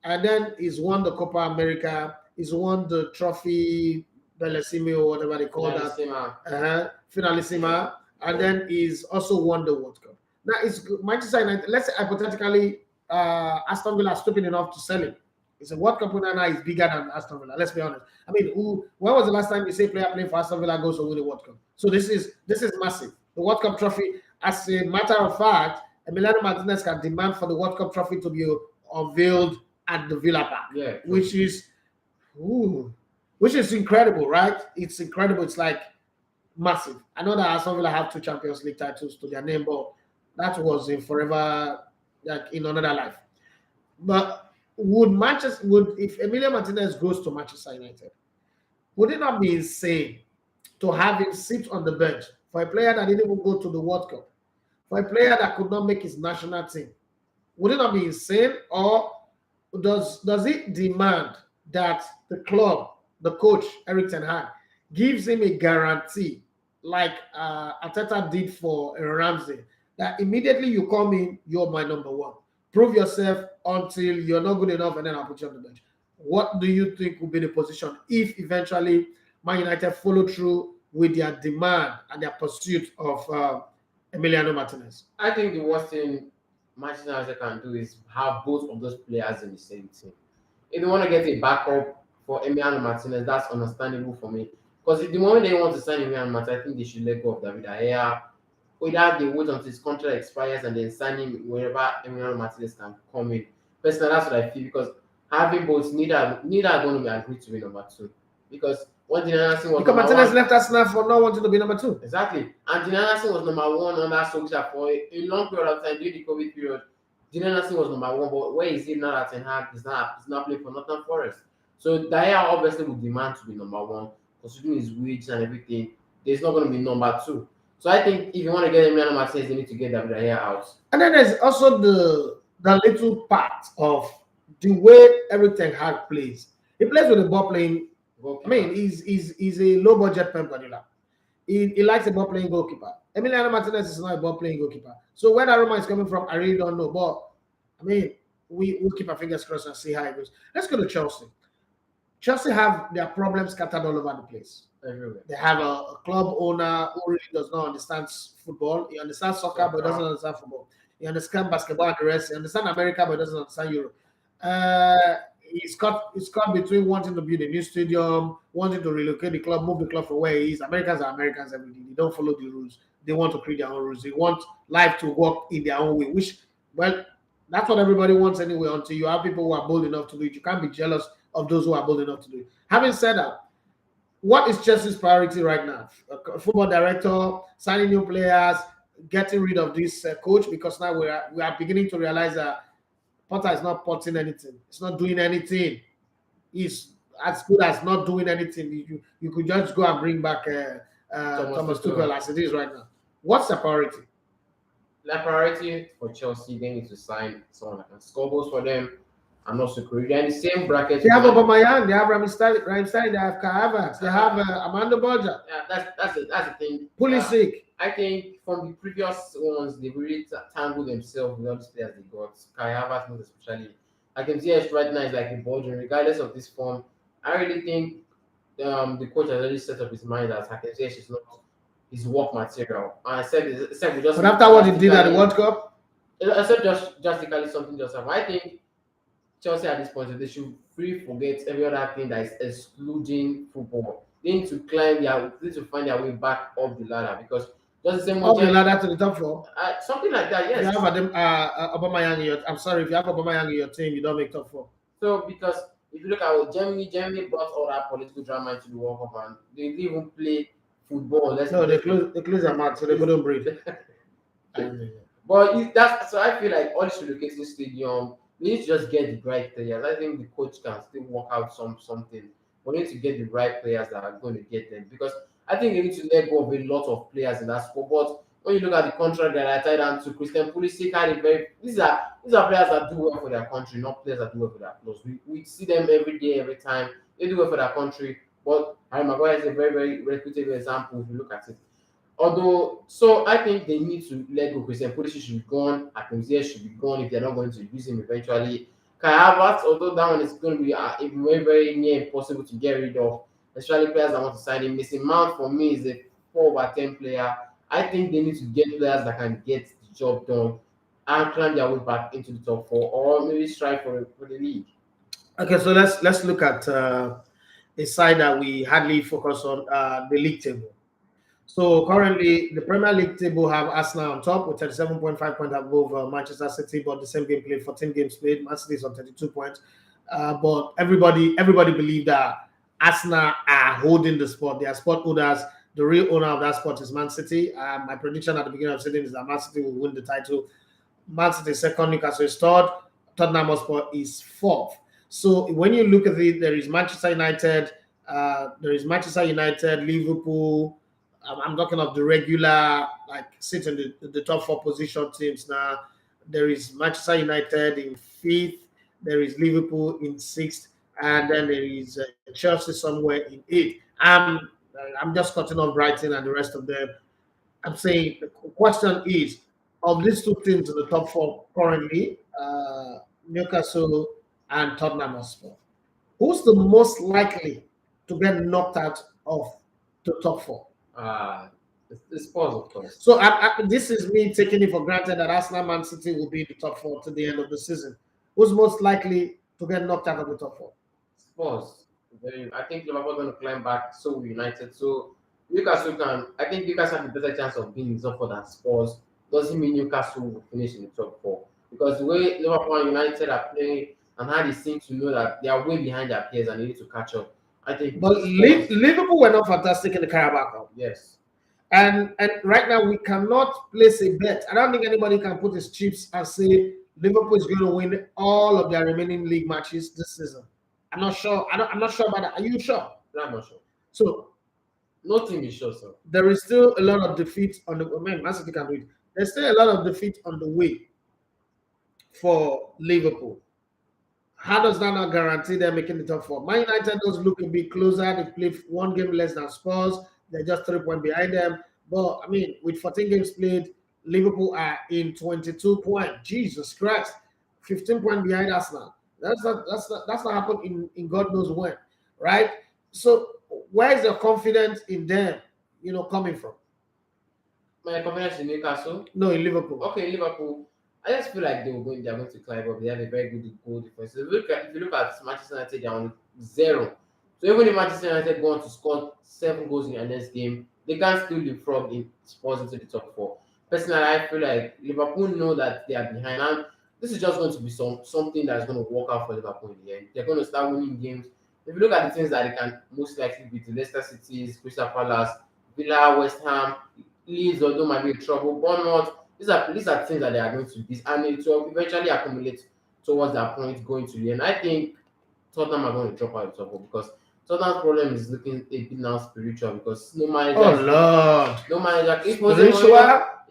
and then he's won the Copa America. He's won the trophy, Bellissimo, or whatever they call that, Finalissima, and then he's also won the World Cup. Now, it's Manchester United. Let's say hypothetically, Aston Villa is stupid enough to sell him. It's a World Cup winner now is bigger than Aston Villa. Let's be honest. I mean, when was the last time you say player playing for Aston Villa goes to win the World Cup? So this is massive. The World Cup trophy, as a matter of fact, Emiliano Martinez can demand for the World Cup trophy to be unveiled at the Villa Park, which is incredible, right? It's incredible. It's like massive. I know that Aston Villa have 2 Champions League titles to their name, but that was in forever, like in another life. But if Emiliano Martinez goes to Manchester United, would it not be insane to have him sit on the bench for a player that didn't even go to the World Cup, for a player that could not make his national team? Would it not be insane, or does it demand that the club, the coach Erik ten Hag, gives him a guarantee, like Arteta did for Ramsey, that immediately you come in, you're my number one. Prove yourself until you're not good enough, and then I'll put you on the bench. What do you think will be the position if eventually Man United follow through with their demand and their pursuit of Emiliano Martinez? I think the worst thing Manchester United can do is have both of those players in the same team. If they want to get a backup for Emiliano Martinez, that's understandable for me. Because the moment they want to sign Emiliano Martinez, I think they should let go of David De Gea. Without they wait until his contract expires and then sign him wherever Emiliano Martinez can come in. Personally, that's what I feel, because having both, neither are going to be agreed to be number 2. Because what Dean Anderson was because Martinez left Arsenal for not wanting to be number 2. Exactly. And Dean Anderson was number 1 under Solskjaer for a long period of time during the COVID period. Dean Anderson was number 1, but where is he now that Ten Hag is not playing for Nottingham Forest? So De Gea obviously would demand to be number 1, considering his wage and everything. There's not going to be number 2. So I think if you want to get Emiliano Martinez, they need to get David De Gea out. And then there's also the little part of the way Erik ten Hag plays. He plays with the ball playing. I mean, he's a low budget Pep Guardiola. He likes a ball playing goalkeeper. Emiliano Martinez is not a ball playing goalkeeper. So where that rumor is coming from, I really don't know. But I mean, we'll keep our fingers crossed and see how it goes. Let's go to Chelsea. Chelsea have their problems scattered all over the place. everywhere. They have a club owner who really does not understand football. He understands soccer, but doesn't understand football. He understands basketball and the rest. He understands America, but doesn't understand Europe. He's caught between wanting to build a new stadium, wanting to relocate the club, move the club from where he is. Americans are Americans every day. They don't follow the rules. They want to create their own rules. They want life to work in their own way, which, well, that's what everybody wants anyway, until you have people who are bold enough to do it. You can't be jealous of those who are bold enough to do it. Having said that, what is Chelsea's priority right now? Football director, signing new players, getting rid of this coach, because now we are beginning to realize that Potter is not potting anything. It's not doing anything. He's as good as not doing anything. You could just go and bring back Thomas Tuchel as it is right now. What's the priority? The priority for Chelsea, they need to sign someone that can score goals for them and also create. They're in the same bracket. They have Aubameyang, they have Raheem Sterling, they have Carragher, they have Amanda Borja. Yeah, that's the thing. Pulisic. I think from the previous ones, they really tangled themselves with all these players they got. Carragher, most especially. I can see it right now is like a Belgian, regardless of this form. I really think the coach has already set up his mind that I can see it's not his work material. And I said we just. But after what he did at the World Cup, I said just drastically something just happened. I think Chelsea at this point, they should forget every other thing that is excluding football. They need to find their way back up the ladder, because just the same way. Up the ladder to the top four. Something like that, yes. If you have Aubameyang in your team, you don't make top four. So because If you look at what Germany brought all that political drama into the World Cup, and they didn't even play football. No, they close their mouth, so they couldn't breathe. But that's so I feel like all this relocating stadium, we need to just get the right players. I think the coach can still work out something. We need to get the right players that are going to get them, because I think they need to let go of a lot of players in that squad. But when you look at the contract that I tied down to Christian Pulisic, had a very these are players that do well for their country, not players that do well for their clubs. We see them every day, every time. They do well for their country. But Harry Maguire is a very, very reputable example if you look at it. Although, so I think they need to let go. Christian Pulisic should be gone. Akinzia should be gone if they're not going to use him eventually. Kai Havertz, although that one is going to be very, very near impossible to get rid of, especially players that want to sign him. Missing Mount for me is a 4/10 player. I think they need to get players that can get the job done and climb their way back into the top four, or maybe strive for the league. Okay, so let's look at a side that we hardly focus on, the league table. So currently, the Premier League table have Arsenal on top with 37.5 points above Manchester City, but the same game played, 14 games played. Man City is on 32 points. But everybody believe that Arsenal are holding the spot. They are spot holders. The real owner of that spot is Man City. My prediction at the beginning of the season is that Man City will win the title. Man City is second, Newcastle is third, Tottenham Hotspur is fourth. So when you look at it, there is Manchester United, Liverpool. I'm talking of the regular, like sitting in the top 4 position teams now. There is Manchester United in 5th. There is Liverpool in 6th, and then there is Chelsea somewhere in 8th. I'm just cutting off Brighton and the rest of them. I'm saying the question is, of these 2 teams in the top 4 currently, Newcastle and Tottenham Hotspur, who's the most likely to get knocked out of the top 4? It's Spurs, of course. So this is me taking it for granted that Arsenal, Man City will be in the top 4 to the end of the season. Who's most likely to get knocked out of the top 4? Spurs. I think Liverpool going to climb back. So will United. So Newcastle I think Newcastle have a better chance of being in the top 4 than Spurs. Doesn't mean Newcastle will finish in the top 4, because the way Liverpool and United are playing and how they seem to know that they are way behind their peers and they need to catch up. I think. But Liverpool were not fantastic in the Carabao Cup. Yes. And right now we cannot place a bet. I don't think anybody can put his chips and say Liverpool is going to win all of their remaining league matches this season. I'm not sure. I'm not sure about that. Are you sure? No, I'm not sure. So nothing is sure, sir. There is still a lot of defeat on the Man City can do it. There's still a lot of defeat on the way for Liverpool. How does that not guarantee they're making the top 4? Man United does look a bit closer. They played 1 game less than Spurs. They're just 3 points behind them. But I mean, with 14 games played, Liverpool are in 22 points. Jesus Christ, 15 points behind Arsenal. That's not happened in God knows when, right? So where is your confidence in them, coming from? My confidence in Newcastle? No, in Liverpool. Okay, Liverpool. I just feel like they're going to climb up. They have a very good goal defense. If you look at Manchester United, they're on 0. So even if Manchester United go on to score 7 goals in their next game, they can still leapfrog in Spurs into the top 4. Personally, I feel like Liverpool know that they are behind, and this is just going to be something that's going to work out for Liverpool in the end. They're going to start winning games. If you look at the teams that they can most likely beat, the Leicester Cities, Crystal Palace, Villa, West Ham, Leeds, although might be in trouble, Bournemouth. These are things that they are going to beat, and it will eventually accumulate towards that point going to the end. I think Tottenham are going to drop out of the top 4 because Tottenham's problem is looking a bit now spiritual, because no manager. Oh Lord! No manager. If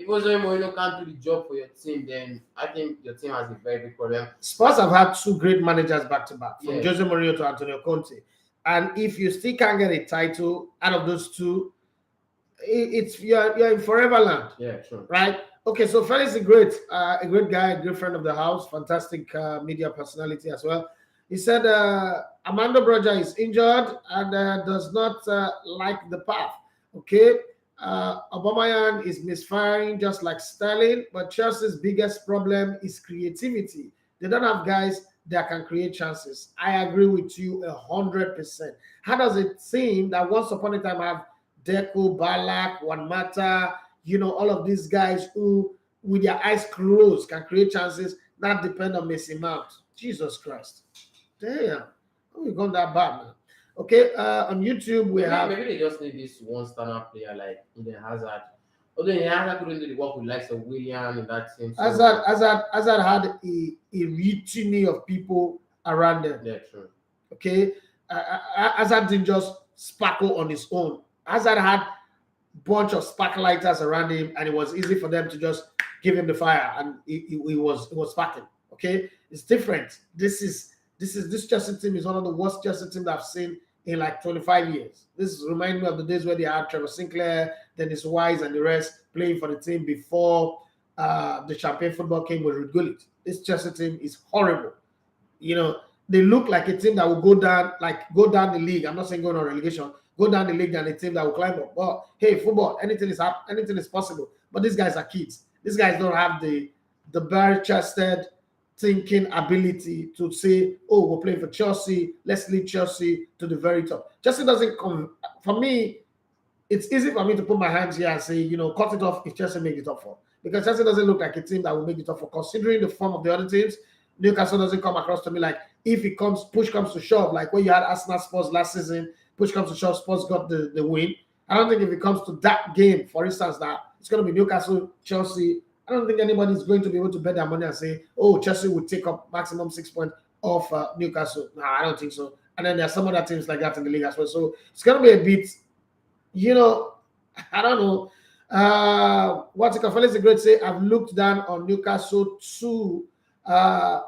Jose Mourinho can't do the job for your team, then I think your team has a very big problem. Spurs have had 2 great managers back to back, from Jose Mourinho to Antonio Conte, and if you still can't get a title out of those 2, you're in forever land. Yeah, sure. Right? Okay, so Felix is a great guy, a great friend of the house, fantastic media personality as well. He said Amanda Broja is injured and does not like the path. Okay, Aubameyang is misfiring just like Sterling, but Chelsea's biggest problem is creativity. They don't have guys that can create chances. I agree with you 100%. How does it seem that once upon a time I have Deco, Balak, Juan Mata, all of these guys who, with their eyes closed, can create chances, not depend on Messi Mount? Jesus Christ. Damn. Oh, you got that bad, man. Okay, on YouTube we have Maybe they just need this one standout player like Eden Hazard. Although Eden Hazard couldn't do the work with likes of Willian in that team. So, Hazard had a litany of people around them. yeah, true. Okay, Hazard didn't just sparkle on his own. Hazard had bunch of sparklighters around him, and it was easy for them to just give him the fire, and he was sparking. Okay, it's different. This Chelsea team is one of the worst Chelsea teams I've seen in like 25 years. This reminds me of the days where they had Trevor Sinclair, Dennis Wise, and the rest playing for the team before the Champagne football came with Rico Lewis. This Chelsea team is horrible. You know, they look like a team that will go down the league. I'm not saying go on relegation, go down the league than a team that will climb up. But hey, football, anything is possible. But these guys are kids. These guys don't have the bare-chested thinking ability to say, oh, we're playing for Chelsea, let's lead Chelsea to the very top. Chelsea doesn't come. For me, it's easy for me to put my hands here and say, you know, cut it off if Chelsea make it top four. Because Chelsea doesn't look like a team that will make it top four. Considering the form of the other teams, Newcastle doesn't come across to me like if push comes to shove, like when you had Arsenal Spurs last season, push comes to shove, Spurs got the win. I don't think if it comes to that game, for instance, that it's going to be Newcastle, Chelsea, I don't think anybody's going to be able to bet their money and say, oh, Chelsea would take up maximum 6 points off Newcastle. No, I don't think so. And then there's some other teams like that in the league as well. So it's going to be a bit, you know, I don't know. What's it called? Felix the Great say, I've looked down on Newcastle too. I've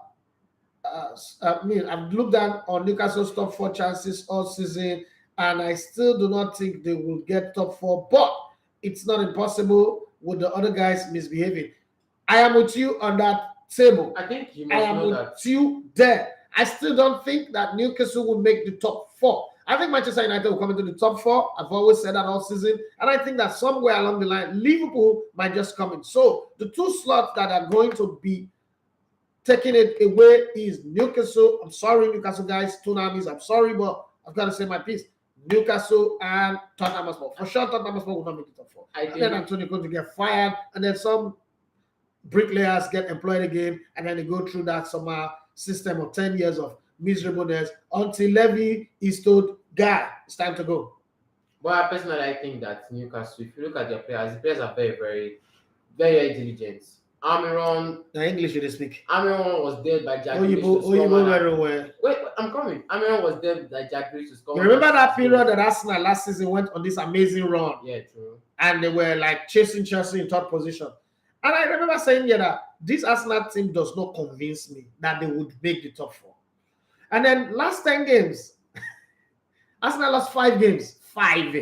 looked down on Newcastle's top 4 chances all season, and I still do not think they will get top 4, but it's not impossible with the other guys misbehaving. I am with you on that table. I think you I must am know with that. you there. I still don't think that Newcastle will make the top 4. I think Manchester United will come into the top 4. I've always said that all season. And I think that somewhere along the line, Liverpool might just come in. So the 2 slots that are going to be taking it away is Newcastle. I'm sorry, Newcastle guys, Tsunamis. I'm sorry, but I've got to say my piece. Newcastle and Tottenham Hotspur. For sure, Tottenham Hotspur will not make the top 4. And then Antonio going to get fired, and then some bricklayers get employed again, and then they go through that summer system of 10 years of miserableness until Levy is told, guy, it's time to go. But personally, I think that Newcastle, if you look at their players, the players are very, very, very diligent. Amiron. The English you speak. Amiron was dead by Jack Grealish. Oh, very well. Wait, I'm coming. Amiron was dead by Jack Grealish to score. You remember that period that Arsenal last season went on this amazing run? Yeah, true. And they were like chasing Chelsea in third position. And I remember saying that this Arsenal team does not convince me that they would make the top 4. And then last 10 games, Arsenal lost 5 games. 5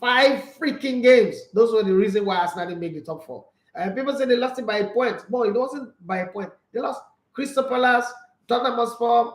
freaking games. Those were the reason why Arsenal didn't make the top 4. And people say they lost it by a point. No, it wasn't by a point. They lost Crystal Palace, Tottenham Hotspur,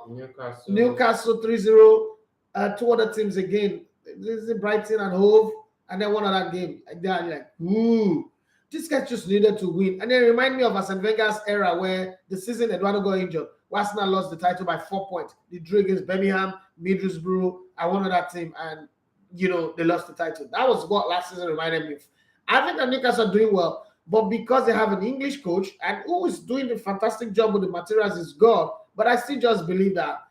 Newcastle 3-0, 2 other teams again. This is Brighton and Hove, and then one other game. They're like, ooh, this guy just needed to win. And then remind me of Arsene Wenger's era where the season Eduardo got injured. Arsenal lost the title by 4 points. They drew against Birmingham, Middlesbrough, and one other team, and you know they lost the title. That was what last season reminded me of. I think that Newcastle are doing well. But because they have an English coach and who is doing a fantastic job with the materials is God, but I still just believe that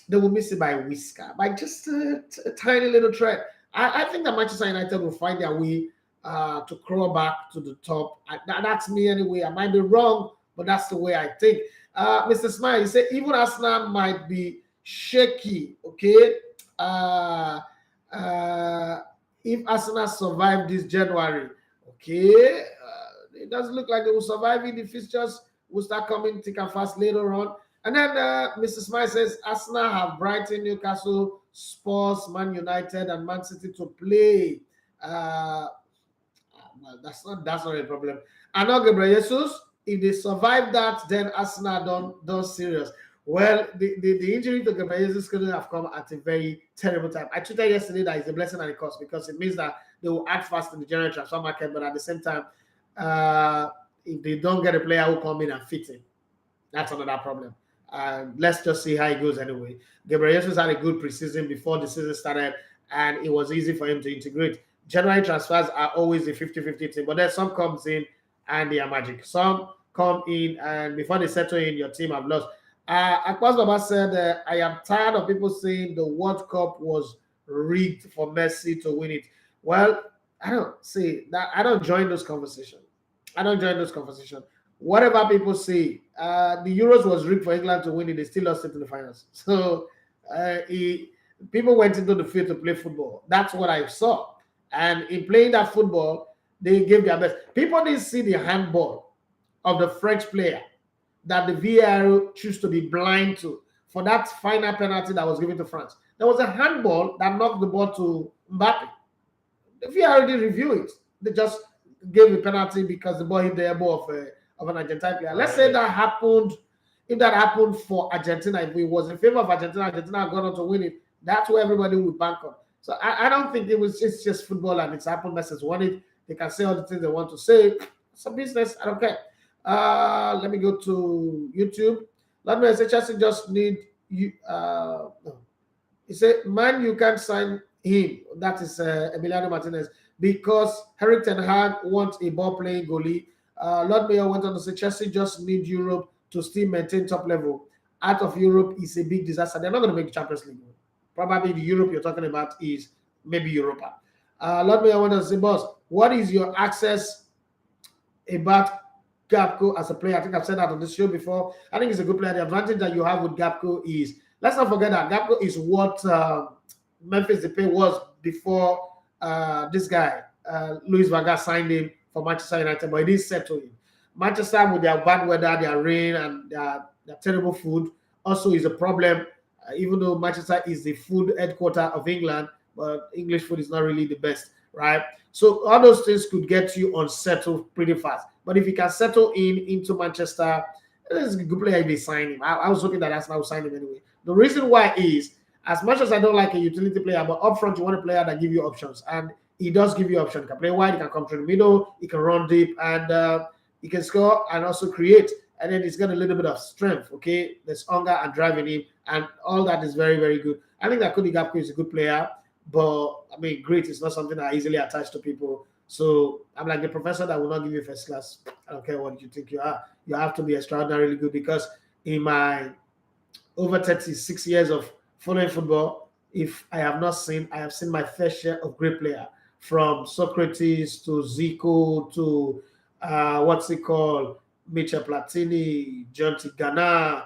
they will miss it by a whisker, by just a tiny little thread. I think that Manchester United will find their way to crawl back to the top. That's me anyway. I might be wrong, but that's the way I think. Mr. Smile, you say even Arsenal might be shaky, okay? If Arsenal survive this January, okay? It doesn't look like they will survive it. The fixtures will start coming thick and fast later on. And then Mr. Smile says Arsenal have Brighton, Newcastle, Spurs, Man United, and Man City to play. That's not a problem. And now Gabriel Jesus, if they survive that, then Arsenal done serious. Well, the injury to Gabriel Jesus couldn't have come at a very terrible time. I tweeted yesterday that it's a blessing and a curse because it means that they will act fast in the general transfer market, but at the same time, if they don't get a player who come in and fit in, that's another problem. Let's just see how it goes anyway. Gabriel Jesus had a good preseason before the season started, and it was easy for him to integrate. January transfers are always a 50-50 thing, but then some comes in and they are magic. Some come in and before they settle in, your team have lost. Akwas Baba said, I am tired of people saying the World Cup was rigged for Messi to win it. Well, I don't see that. I don't join those conversations. I don't join those conversations. Whatever people say, the Euros was rigged for England to win it. They still lost it in the finals. So people went into the field to play football. That's what I saw. And in playing that football, they gave their best. People didn't see the handball of the French player that the VAR chose to be blind to for that final penalty that was given to France. There was a handball that knocked the ball to Mbappe. The VAR didn't review it. They just gave a penalty because the ball hit the elbow of an Argentine player. Let's say that happened. If that happened for Argentina, if it was in favor of Argentina, Argentina had gone on to win it. That's where everybody would bank on. So I don't think it's just football and it's happened. Messers won it. They can say all the things they want to say. It's a business. I don't care. Let me go to YouTube. Let me say Chelsea just need you. No. He said, man, you can't sign him. That is Emiliano Martinez because Eric Ten Hag wants a ball playing goalie. Lord Mayor went on to say Chelsea just need Europe to still maintain top level. Out of Europe is a big disaster. They're not going to make the Champions League. Probably the Europe you're talking about is maybe Europa. Lord Mayor went on to say, boss, what is your access about Gapco as a player? I think I've said that on this show before. I think he's a good player. The advantage that you have with Gapco is, let's not forget that Gapco is what Memphis Depay was before this guy, Luis Vaga, signed him for Manchester United, but it didn't settle him. Manchester, with their bad weather, their rain, and their terrible food, also is a problem. Even though Manchester is the food headquarter of England, but English food is not really the best, right? So all those things could get you unsettled pretty fast. But if you can settle into Manchester, it's a good player if they sign him. I was hoping that Arsenal would sign him anyway. The reason why is, as much as I don't like a utility player, but up front you want a player that give you options, and he does give you options. He can play wide, he can come through the middle, he can run deep, and he can score and also create. And then he's got a little bit of strength. Okay, there's hunger and drive in him, and all that is very, very good. I think that Cody Gakpo is a good player, but I mean, great is not something that I easily attach to people. So I'm like the professor that will not give you first class. I don't care what you think you are. You have to be extraordinarily good, because in my over 36 years of following football, if I have not seen, I have seen my fair share of great players, from Socrates to Zico to what's it called, Michel Platini, John Tigana,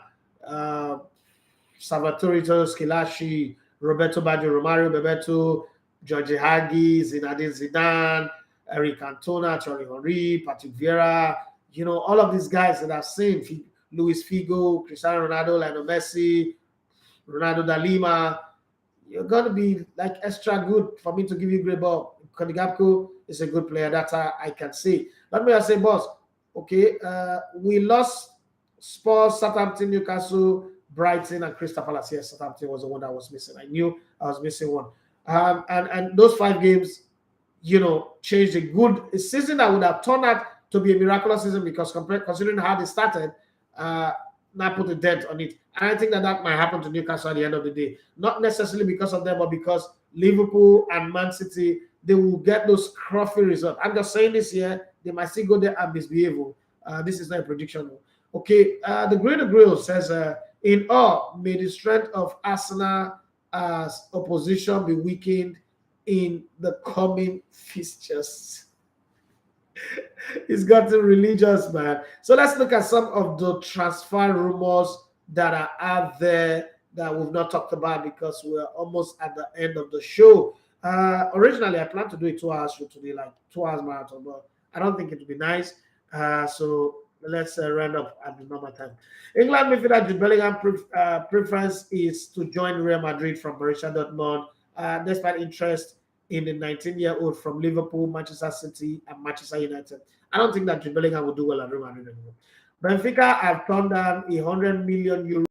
Salvatore Schillaci, Roberto Baggio, Romario Bebeto, George Hagi, Zinedine Zidane, Eric Cantona, Thierry Henry, Patrick Vieira, you know, all of these guys that I've seen, Luis Figo, Cristiano Ronaldo, Lionel Messi, Ronaldo da Lima, you're going to be like extra good for me to give you a great ball. Cody Gakpo is a good player, that I can see. Let me say, boss, okay, we lost Spurs, Southampton, Newcastle, Brighton, and Crystal Palace. Yes, Southampton was the one that was missing. I knew I was missing one. And those 5 games, you know, changed a season that would have turned out to be a miraculous season, because considering how they started, now put a dent on it. And I think that might happen to Newcastle at the end of the day. Not necessarily because of them, but because Liverpool and Man City, they will get those scruffy results. I'm just saying this year, they might still go there and misbehave. This is not a prediction. Okay, the Greater Grill says, in all, may the strength of Arsenal as opposition be weakened in the coming fixtures. It's gotten religious, man. So let's look at some of the transfer rumors that are out there that we've not talked about, because we're almost at the end of the show. Originally, I planned to do a 2-hour show today, like 2 hours marathon, but I don't think it would be nice. So let's round up at the normal time. England midfielder Jude Bellingham preference is to join Real Madrid from Borussia Dortmund, despite interest in the 19-year-old from Liverpool, Manchester City, and Manchester United. I don't think that Jude Bellingham will do well at Real Madrid anymore. Benfica have turned down a €100 million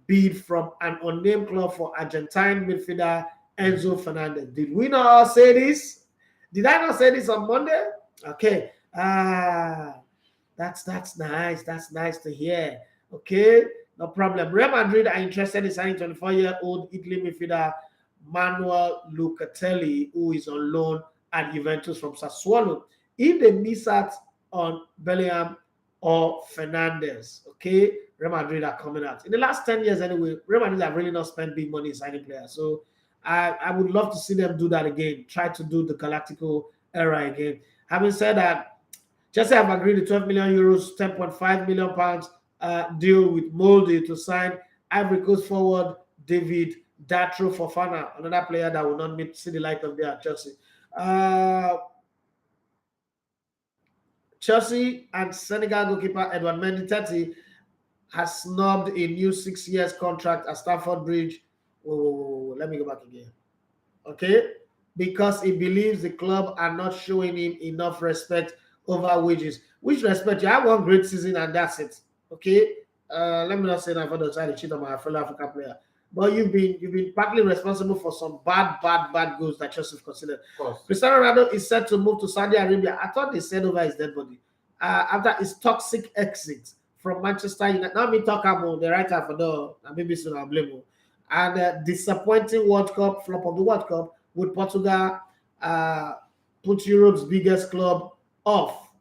bid from an unnamed club for Argentine midfielder Enzo Fernandez. Did we not all say this? Did I not say this on Monday? Okay. That's nice. That's nice to hear. Okay, no problem. Real Madrid are interested in signing 24-year-old Italy midfielder Manuel Locatelli, who is on loan at Juventus from Sassuolo. If they miss out on Bellingham or Fernandez, okay, Real Madrid are coming out. In the last 10 years anyway, Real Madrid have really not spent big money in signing players. So I would love to see them do that again, try to do the Galactico era again. Having said that, Chelsea have agreed to 12 million euros, 10.5 million pounds deal with Molde to sign Ivory Coast forward David Datro Fofana, another player that will not see the light of day at Chelsea. Chelsea and Senegal goalkeeper Edouard Mendy 30 has snubbed a new 6 years contract at Stamford Bridge. Whoa, let me go back again. Okay? Because he believes the club are not showing him enough respect over wages. Which respect? You have one great season and that's it. Okay? Let me not say that for the side to cheat on my fellow African player. But you've been partly responsible for some bad goals that Chelsea have considered. Cristiano Ronaldo is set to move to Saudi Arabia. I thought they said over his dead body. After his toxic exit from Manchester United. Now me talk about the writer for the maybe soon I'll blame him. And disappointing World Cup, flop of the World Cup, with Portugal put Europe's biggest club off.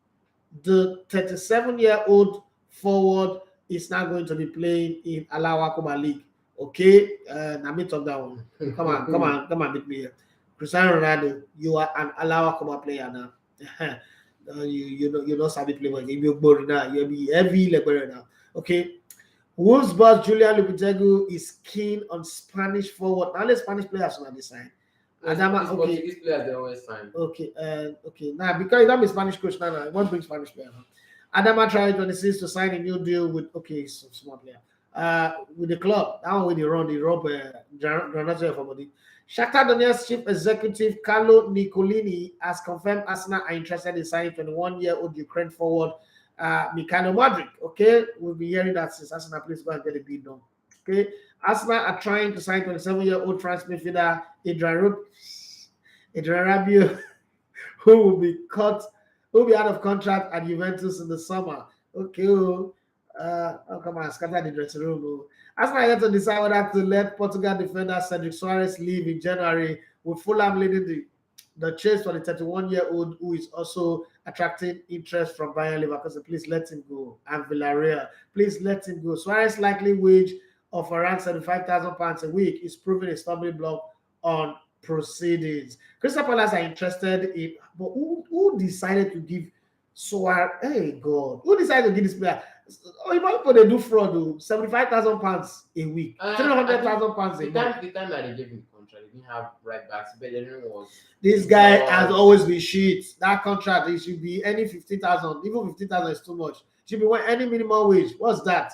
The 37-year-old forward is now going to be playing in Alawa Kuma League. Okay, now me talk that one. Come on, beat me here. Cristiano Ronaldo, you are an Alawa Kuma player now. You know Sabi play one. You're boring now. You'll be heavy like now. Okay. Wolves boss Julian Lopetegui is keen on Spanish forward. Now the Spanish players on this side. Adama, okay. These players they always sign. Okay, okay. Now because you don't be Spanish coach now, I want to bring Spanish player now. Adama tried 26 to sign a new deal with some small player. With the club. That one with the run, the rob Granada for body. Shakhtar Donetsk chief executive Carlo Nicolini has confirmed Arsenal are interested in signing 21-year-old Ukraine forward Mikhailo Modric. Okay, we'll be hearing that since Arsenal please go and get a bid done. Okay, Arsenal are trying to sign 27-year-old France midfielder Adrian Rabiot, who will be out of contract at Juventus in the summer. Okay, come on, scatter the dressing room. Arsenal had to decide whether to let Portugal defender Cedric Soares leave in January, with Fulham leading the chase for the 31-year-old who is also attracting interest from Bayern Leverkusen. Please let him go. And Villarreal, please let him go. Suarez' likely wage of around £75,000 a week is proving a stumbling block on proceedings. Crystal Palace are interested in, but who decided to give Suarez? Hey God, who decided to give this player? Oh, people they do fraud, £75,000 a week, £300,000 a month. The time that they gave him the contract, they didn't have right backs. Bellerin was. This guy has always been shit. That contract, it should be any 50,000. Even 50,000 is too much. It should be any minimum wage. What's that?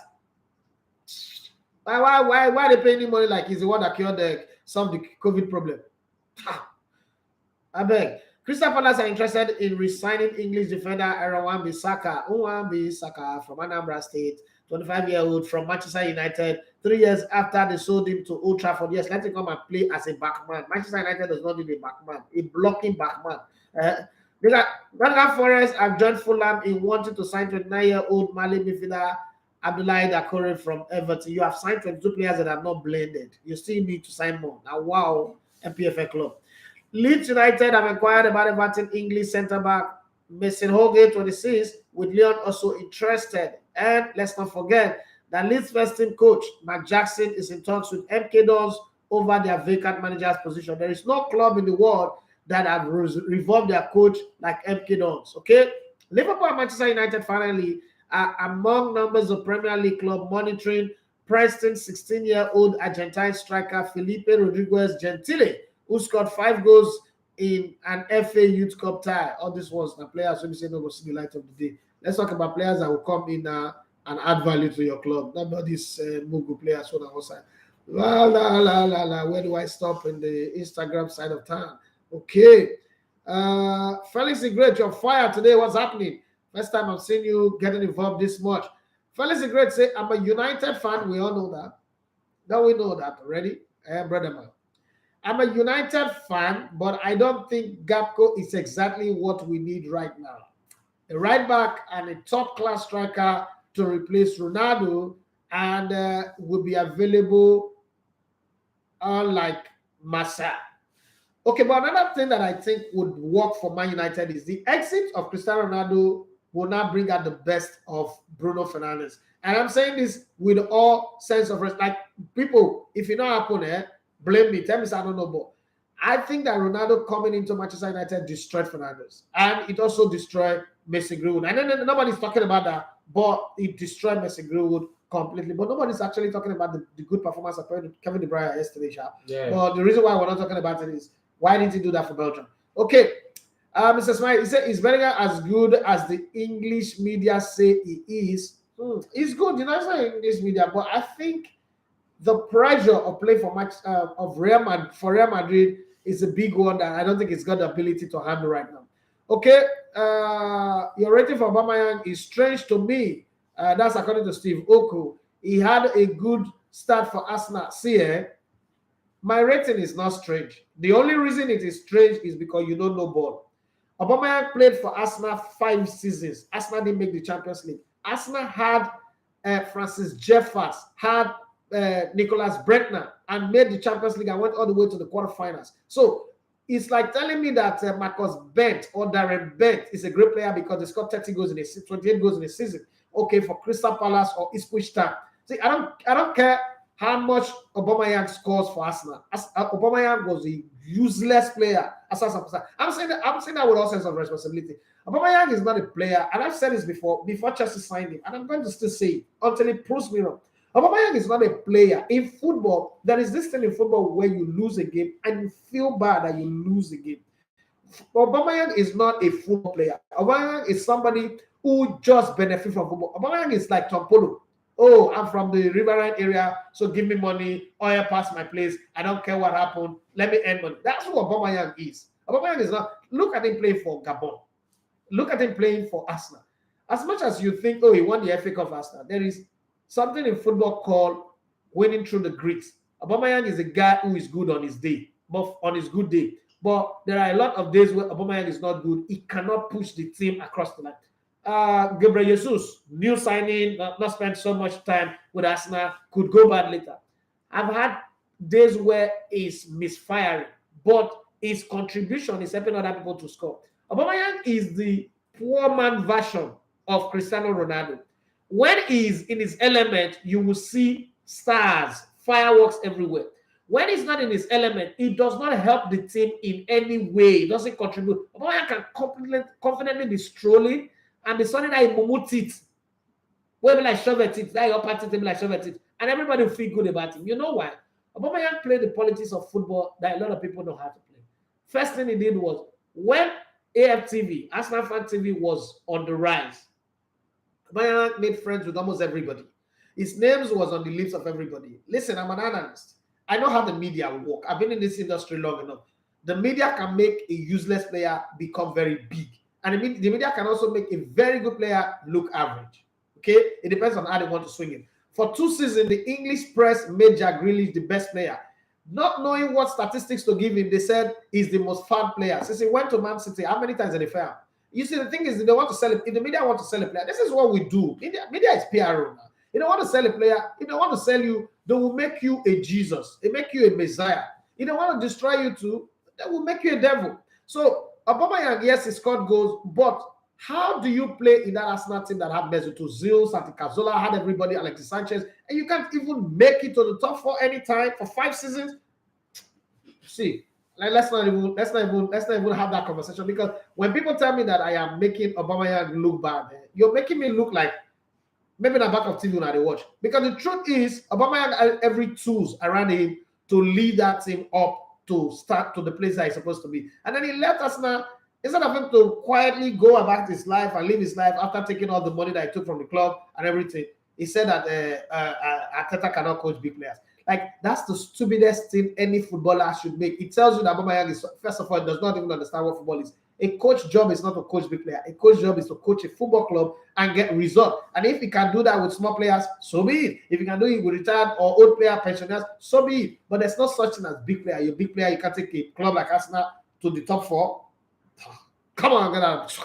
Why they paying him money like he's the one that cured the COVID problem? I beg. Crystal Palace are interested in re-signing English defender Aaron Wan-Bissaka from Anambra State, 25-year-old from Manchester United, 3 years after they sold him to Old Trafford. Yes, let him come and play as a backman. Manchester United does not need a backman, a blocking backman. Nottingham Forest have joined Fulham in wanting to sign 29-year-old Mali midfielder Abdoulaye Dakore from Everton. You have signed 22 players that are not blended. You still need to sign more. Now, wow, MPFL club. Leeds United have inquired about Everton English centre-back Mason Holgate, 26, with Leon also interested. And let's not forget that Leeds first team coach Mark Jackson is in talks with MK Dons over their vacant manager's position. There is no club in the world that have revolved their coach like MK Dons. Okay, Liverpool and Manchester United finally are among numbers of Premier League club monitoring Preston 16-year-old Argentine striker Felipe Rodriguez Gentile, who scored 5 goals in an FA Youth Cup tie. All these ones, the players will be saying, no, will see the light of the day. Let's talk about players that will come in and add value to your club. Not about these Mugu players on the outside. Where do I stop in the Instagram side of town? Okay. Felix Great, you're fired today. What's happening? First time I'm seeing you getting involved this much. Felix Great say, I'm a United fan. We all know that. Now we know that already. Brother man. I'm a United fan, but I don't think Gapco is exactly what we need right now. A right back and a top-class striker to replace Ronaldo and will be available unlike Massa. Okay, but another thing that I think would work for Man United is the exit of Cristiano Ronaldo will now bring out the best of Bruno Fernandes. And I'm saying this with all sense of respect. Like, people, if it not happen, blame me. Tell me I don't know, but I think that Ronaldo coming into Manchester United destroyed Fernandes, and it also destroyed Mason Greenwood. And then nobody's talking about that, but it destroyed Mason Greenwood completely. But nobody's actually talking about the good performance of Kevin De Bruyne yesterday. Yeah. But the reason why we're not talking about it is, why didn't he do that for Belgium? Okay, Mr. Smile, he said, is Bellingham as good as the English media say he is? He's good, you know, it's not English media, but I think the pressure of playing for Real Madrid is a big one that I don't think it's got the ability to handle right now. Okay, your rating for Aubameyang is strange to me. That's according to Steve Oku. He had a good start for Arsenal. See, my rating is not strange. The only reason it is strange is because you don't know ball. Aubameyang played for Arsenal 5 seasons. Arsenal didn't make the Champions League. Arsenal had Francis Jeffers, had Nicolas Brentner, and made the Champions League and went all the way to the quarterfinals. So it's like telling me that Marcus Bent or Darren Bent is a great player because they scored 30 goals in a 28 goals in a season. Okay, for Crystal Palace or Ipswich Town. See, I don't care how much Aubameyang scores for Arsenal. Aubameyang was a useless player. I'm saying that with all sense of responsibility. Aubameyang is not a player, and I've said this before Chelsea signed him, and I'm going to still say it until it proves me wrong. Aubameyang is not a player. In football, there is this thing in football where you lose a game and you feel bad that you lose a game. Aubameyang is not a football player. Aubameyang is somebody who just benefits from football. Aubameyang is like Tom Polo. Oh, I'm from the riverine area, so give me money. Oil pass my place. I don't care what happened. Let me earn money. That's what Aubameyang is. Aubameyang is not. Look at him playing for Gabon. Look at him playing for Arsenal. As much as you think, oh, he won the FA Cup for Arsenal, there is something in football called winning through the grit. Aubameyang is a guy who is good on his day, but on his good day. But there are a lot of days where Aubameyang is not good. He cannot push the team across the line. Gabriel Jesus, new signing, not spend so much time with Arsenal, could go bad later. I've had days where he's misfiring, but his contribution is helping other people to score. Aubameyang is the poor man version of Cristiano Ronaldo. When he's in his element, you will see stars, fireworks everywhere. When he's not in his element, he does not help the team in any way. He doesn't contribute. Aubameyang can confidently be strolling and be something that he mumut it. Where be like shovel it, that your party be like shovel it, and everybody will feel good about him. You know why? Aubameyang played the politics of football that a lot of people know how to play. First thing he did was when AFTV, Arsenal Fan TV, was on the rise, Aubameyang made friends with almost everybody. His name was on the lips of everybody. Listen, I'm an analyst. I know how the media work. I've been in this industry long enough. The media can make a useless player become very big. And the media can also make a very good player look average. Okay? It depends on how they want to swing it. For 2 seasons, the English press made Jack Grealish the best player. Not knowing what statistics to give him, they said he's the most fun player. Since he went to Man City, how many times did they fail? You see, the thing is, they want to sell it. If the media want to sell a player, this is what we do. Media is PRO now. If they want to sell a player, if they want to sell you, they will make you a Jesus. They make you a Messiah. If they want to destroy you too, they will make you a devil. So, Aubameyang, yes, he scored goals, but how do you play in that Arsenal team that had Mesut Ozil, Santi Cazorla, had everybody, Alexis Sanchez, and you can't even make it to the top 4 anytime for 5 seasons? See, let's not even have that conversation, because when people tell me that I am making Aubameyang look bad, you're making me look like maybe in the back of TV when I watch. Because the truth is, Aubameyang had every tools around him to lead that team up to start to the place that he's supposed to be. And then he left us now, instead of him to quietly go about his life and live his life after taking all the money that he took from the club and everything. He said that Arteta cannot coach big players. Like, that's the stupidest thing any footballer should make. It tells you that Aubameyang is, first of all, does not even understand what football is. A coach job is not to coach big player. A coach job is to coach a football club and get result. And if he can do that with small players, so be it. If he can do it with retired or old player, pensioners, so be it. But there's no such thing as big player. You're a big player. You can take a club like Arsenal to the top 4. Come on, get out.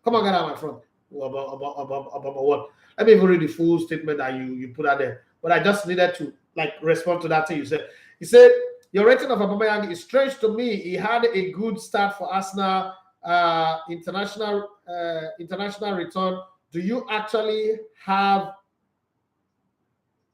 Come on, get out, my friend. About what? Let me even read the full statement that you put out there. But I just needed to respond to that thing you said. He said, your rating of Aubameyang is strange to me. He had a good start for Arsenal, international return. Do you actually have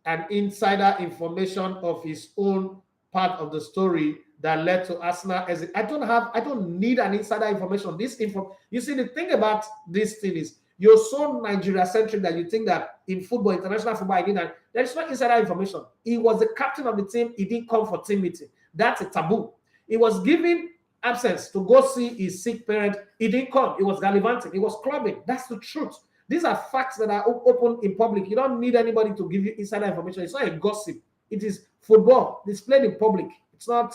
an insider information of his own part of the story that led to Arsenal. I don't need an insider information. You see, the thing about this thing is you're so Nigeria centric that you think that in football, international football, there's no insider information. He was the captain of the team. He didn't come for team meeting. That's a taboo. He was given absence to go see his sick parent. He didn't come. He was gallivanting. He was clubbing. That's the truth. These are facts that are open in public. You don't need anybody to give you insider information. It's not a gossip. It is football. It's played in public. It's not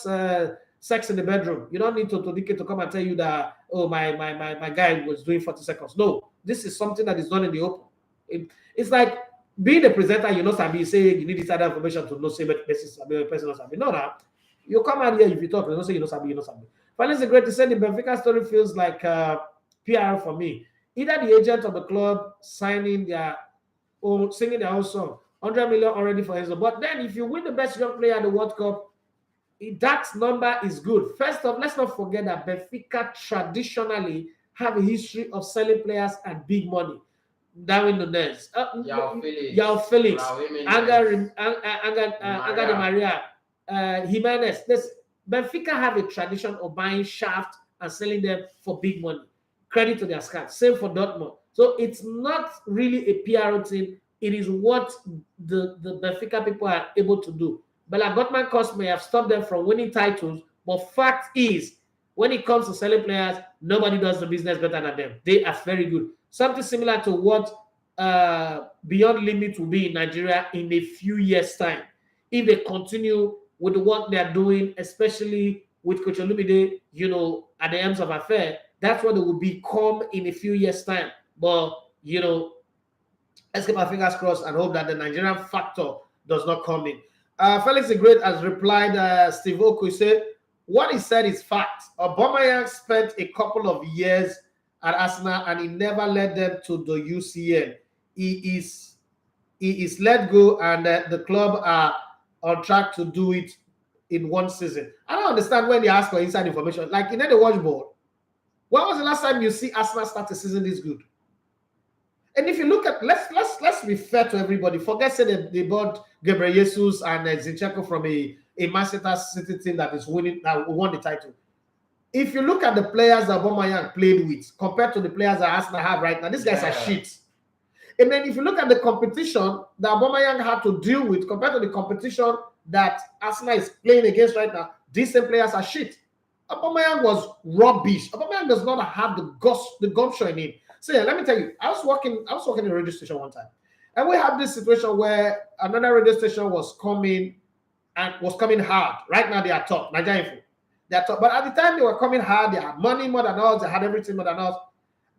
sex in the bedroom. You don't need to come and tell you that, oh, my guy was doing 40 seconds. No, this is something that is done in the open. It's like being a presenter, you know, Sabi, say you need insider information to know say person Sabi. No. You come out here, if you talk, you don't say you know Sabi, you know Sabi. Finally, it's great to say the Benfica story feels like PR for me. Either the agent of the club singing their own song, 100 million already for Enzo. But then if you win the best young player at the World Cup, that number is good. First off, let's not forget that Benfica traditionally have a history of selling players at big money. Darwin Nunez, Yao Felix, Angel Di Maria, Jimenez. Benfica have a tradition of buying shaft and selling them for big money. Credit to their scouts. Same for Dortmund. So it's not really a PR thing. It is what the Benfica people are able to do. Bella Gottman cost may have stopped them from winning titles, but fact is, when it comes to selling players, nobody does the business better than them. They are very good. Something similar to what Beyond Limit will be in Nigeria in a few years' time. If they continue with the work they're doing, especially with Coach Olumide, you know, at the ends of affair, that's what it will become in a few years' time. But, you know, let's keep our fingers crossed and hope that the Nigerian factor does not come in. Felix the Great has replied, Steve Oku said, what he said is fact. Aubameyang spent a couple of years at Arsenal and he never led them to the UCL. He is let go and the club are on track to do it in one season. I don't understand when they ask for inside information. Like, you know, the watch ball. When was the last time you see Arsenal start a season this good? And if you look at, let's be fair to everybody. Forget say that they bought Gabriel Jesus and Zinchenko from a Manchester City team that is winning, that won the title. If you look at the players that Aubameyang played with compared to the players that Arsenal have right now, these guys are shit. And then if you look at the competition that Aubameyang had to deal with compared to the competition that Arsenal is playing against right now, these same players are shit. Aubameyang was rubbish. Aubameyang does not have the gumption in him. So yeah, let me tell you, I was working in a radio station one time, and we had this situation where another radio station was coming hard. Right now they are top. Nigeria Info. They are top. But at the time they were coming hard, they had money more than us, they had everything more than us.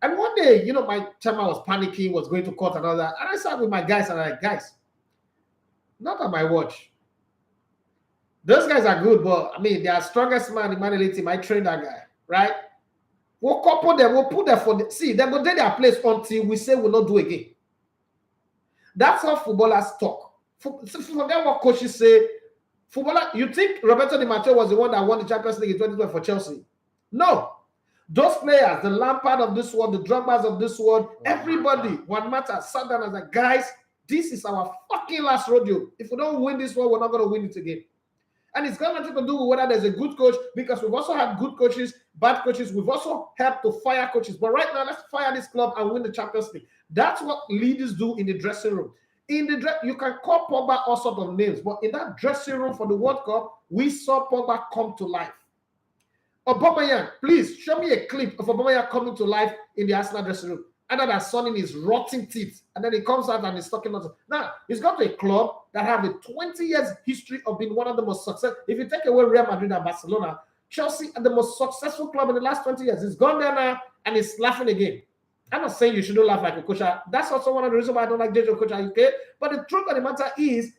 And one day, you know, my chairman was panicking, was going to court and all that. And I sat with my guys and I'm like, guys, not on my watch. Those guys are good, but I mean, they are strongest man in Man Elite team. I trained that guy, right? We'll couple them, we'll put them for the see, they will take their place until we say we'll not do again. That's how footballers talk. Forget what coaches say. Footballer, you think Roberto Di Matteo was the one that won the Champions League in 2012 for Chelsea? No. Those players, the Lampard of this world, the Drogbas of this world, everybody, Juan Mata, sat down and said, guys, this is our fucking last rodeo. If we don't win this one, we're not going to win it again. And it's got nothing to do with whether there's a good coach, because we've also had good coaches, bad coaches. We've also helped to fire coaches. But right now, let's fire this club and win the Champions League. That's what leaders do in the dressing room. In the you can call Pogba all sorts of names, but in that dressing room for the World Cup, we saw Pogba come to life. Aubameyang, please show me a clip of Aubameyang coming to life in the Arsenal dressing room. Other than sunning his rotting teeth, and then he comes out and he's talking nonsense. Now, he's got to a club that have a 20 years history of being one of the most successful. If you take away Real Madrid and Barcelona, Chelsea are the most successful club in the last 20 years. He's gone there now and he's laughing again. I'm not saying you shouldn't laugh like Okocha. That's also one of the reasons why I don't like JJ Okocha UK. But the truth of the matter is,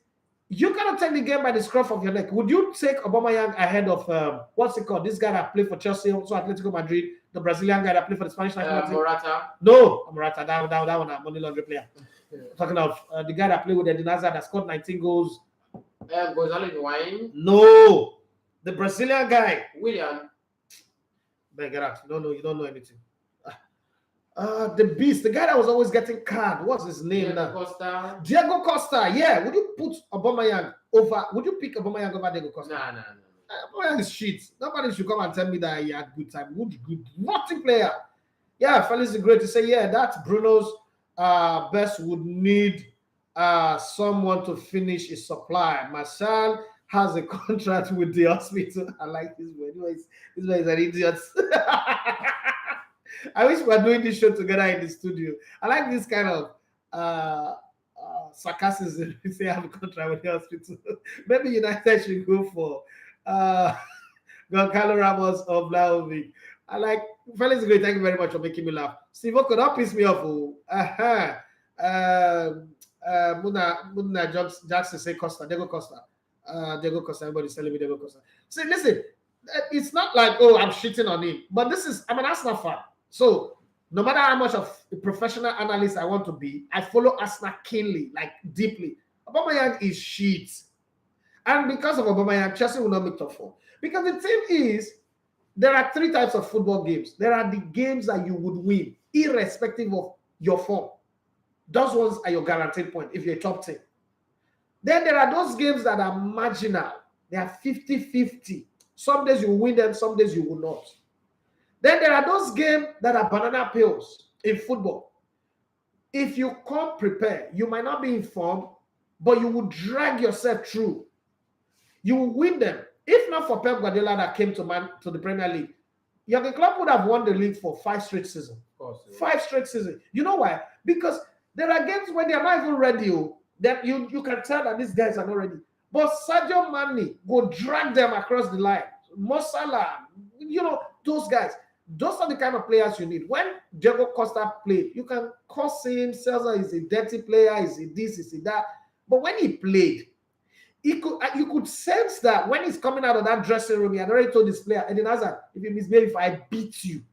you cannot take the game by the scruff of your neck. Would you take Aubameyang ahead of what's it called? This guy that played for Chelsea, also Atletico Madrid, the Brazilian guy that played for the Spanish national team. Morata. No, Morata. That one, a money laundry player. Talking of the guy that played with the Dinazar that scored 19 goals. Gonzalo Higuain. No, the Brazilian guy. William. Get out. No, you don't know anything. The beast, the guy that was always getting card. What's his name Diego now? Costa. Diego Costa. Yeah. Would you put Aubameyang over? Would you pick Aubameyang over Diego Costa? Nah. Aubameyang is shit. Nobody should come and tell me that he had good time. Good, nothing player. Yeah, Felix is great to say. Yeah, that's Bruno's best would need someone to finish his supply. Marcel has a contract with the hospital. I like this one. This one is an idiot. I wish we were doing this show together in the studio. I like this kind of sarcasm. Say I have a contract with the hospital. Maybe United should go for Goncalo Ramos of Vlahovic. I like Felix great. Thank you very much for making me laugh. Steve could not piss me off. Muna Jackson say Costa, Diego Costa. Diego Costa, everybody's telling me Diego Costa. See, listen, it's not like, oh, I'm shitting on him, but I'm an Arsenal fan. So no matter how much of a professional analyst I want to be, I follow Arsenal keenly, like deeply. Aubameyang is shit. And because of Aubameyang, Chelsea will not make top four. Because the thing is, there are three types of football games. There are the games that you would win, irrespective of your form. Those ones are your guaranteed point if you're a top team. Then there are those games that are marginal. They are 50-50. Some days you will win them, some days you will not. Then there are those games that are banana peels in football. If you come prepared, you might not be informed, but you will drag yourself through. You will win them. If not for Pep Guardiola that came to the Premier League, Jurgen Klopp would have won the league for 5 straight seasons. Of course. 5 straight seasons. You know why? Because there are games when they are not even ready. That you can tell that these guys are not ready. But Sadio Mane will drag them across the line. Mo Salah, those guys. Those are the kind of players you need. When Diego Costa played, you can curse him, Cesar is a dirty player, is he this, is he that. But when he played, you could sense that when he's coming out of that dressing room, he had already told this player, Eden Hazard, if you misbehave, if I beat you,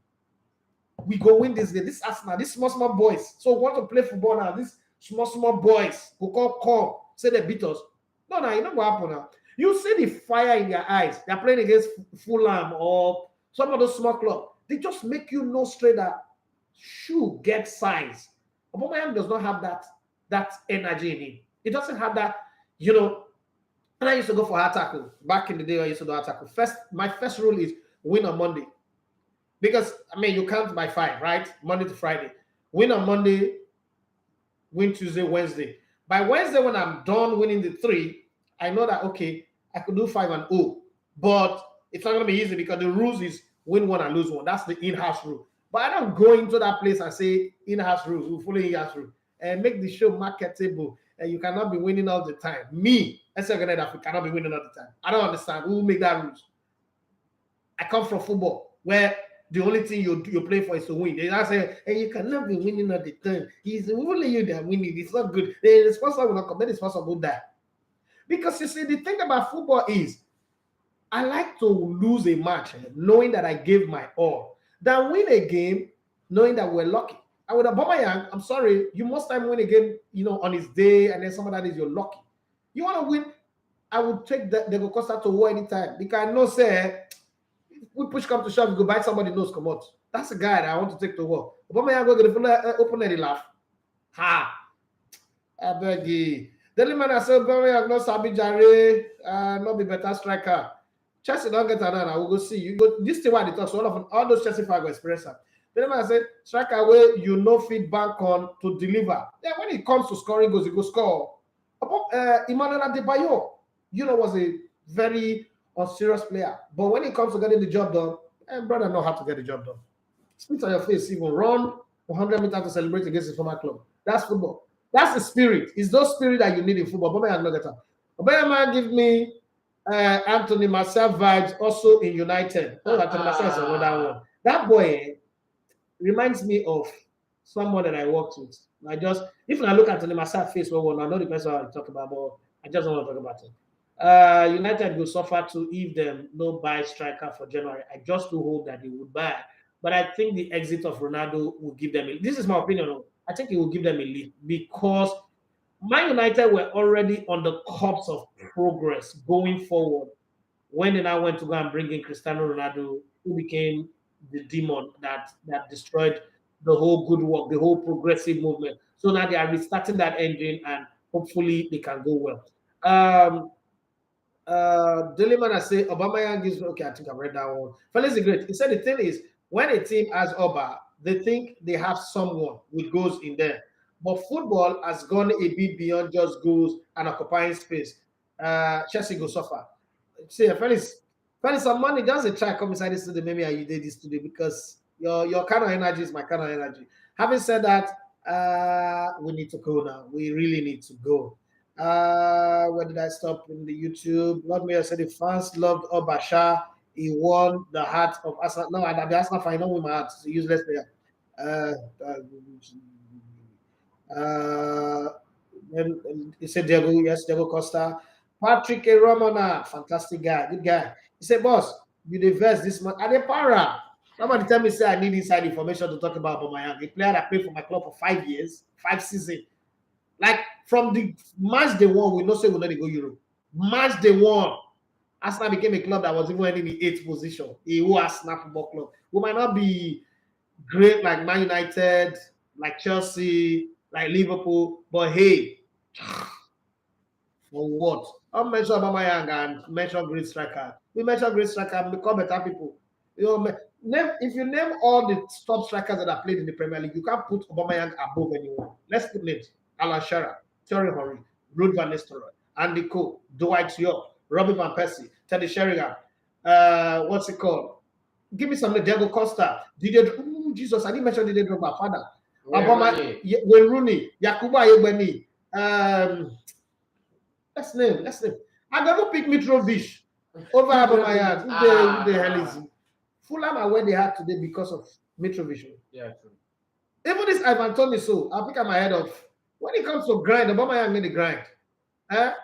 we go win this game. This Arsenal, these small boys. So we want to play football now. These small boys who come, say they beat us. No, you know what happened now. You see the fire in their eyes. They're playing against Fulham or some of those small clubs. They just make you know straight that shoe get size. Aubameyang does not have that energy in him. He doesn't have that, And I used to go for hard tackle. Back in the day, I used to do hard tackle. My first rule is win on Monday. Because, you count by 5, right? Monday to Friday. Win on Monday, win Tuesday, Wednesday. By Wednesday, when I'm done winning the 3, I know that, okay, I could do 5-0. But it's not going to be easy because the rules is win 1 and lose 1. That's the in-house rule. But I don't go into that place and say in-house rules. We'll follow in-house rule. And make the show marketable. And you cannot be winning all the time. Me, I cannot be winning all the time. I don't understand. Who will make that rules? I come from football where the only thing you play for is to win. They not say, hey, you cannot be winning all the time. It's only you that are winning. It's not good. The sponsor will not come. Then the sponsor will die. Because you see, the thing about football is, I like to lose a match knowing that I gave my all than win a game knowing that we're lucky. And with Aubameyang, I'm sorry, you most time win a game, on his day, and then some of that is you're lucky. You want to win, I would take Diego Costa to war anytime. Because I know, say, we push come to shove, you go bite somebody nose, come out. That's the guy that I want to take to war. Aubameyang go get the open and laugh. Ha! I beg you. The man I said, Aubameyang no sabi jare, not be better striker. Chelsea don't get another. We'll go see. You go this thing why they talk. So all those Chelsea fans go express that. Then I said, strike away, feedback on to deliver. Then when it comes to scoring goals, he go score. Emmanuel Adebayo, was a very unserious player. But when it comes to getting the job done, brother know how to get the job done. Spit on your face, even run 100 meters to celebrate against his former club. That's football. That's the spirit. It's those spirit that you need in football. Aubameyang not get up. Aubameyang give me Anthony Marcel vibes also in United. Anthony Marcel is another one. That boy reminds me of someone that I worked with. If I look at Anthony Marcel's face, I know the person I talk about, but I just don't want to talk about it. United will suffer to if them no buy striker for January. I just do hope that they would buy. But I think the exit of Ronaldo will give them this is my opinion. I think it will give them a lead because Man United were already on the cusp of progress going forward when they now went to go and bring in Cristiano Ronaldo, who became the demon that destroyed the whole good work, the whole progressive movement. So now they are restarting that engine, and hopefully they can go well. Diliman, I say Obama gives. Okay, I think I've read that one. Felix is great. He said the thing is, when a team has Oba, they think they have someone with goals in there. But football has gone a bit beyond just goals and occupying space. Chelsea go suffer. See, Felix, some money just a try come inside this studio. Maybe you did this today because your kind of energy is my kind of energy. Having said that, we need to go now. We really need to go. Where did I stop in the YouTube? Lord Mayor said the fans loved Obasha. He won the heart of Arsenal. No, the Arsenal fan, don't win my heart. It's a useless player. Then he said Diego, yes, Diego Costa. Patrick A. Romana, fantastic guy, good guy. He said, boss, you the verse this month. Are they para? Somebody tell me say I need inside information to talk about Aubameyang, a player that played for my club for 5 years, 5 seasons. Like from the match they won, we know say we're not go Europe. Match they won, Arsenal became a club that was even in the 8th position. A Arsenal football club. We might not be great like Man United, like Chelsea, like Liverpool, but hey, for what? I'll mention Aubameyang and mention great striker. We mention great striker and become better people. You know, if you name all the top strikers that have played in the Premier League, you can't put Aubameyang above anyone. Let's put names: Alan Shearer, Thierry Henry, Ruud van Nistelrooy, Andy Cole, Dwight York, Robbie Van Persie, Teddy Sheringham. What's it called? Give me some. Diego Costa, Jesus, I didn't mention Didier Drogba, father. Wayne Rooney, Yakuba Ayobeni. Let's name. I'm gonna pick Mitrovic over Aubameyang. Who the hell is he? Fulham are where they are today because of Mitrovic. Yeah, true. Even this Ivan Toney, so I'll pick up my head off. When it comes to grind, Aubameyang made the grind. Harry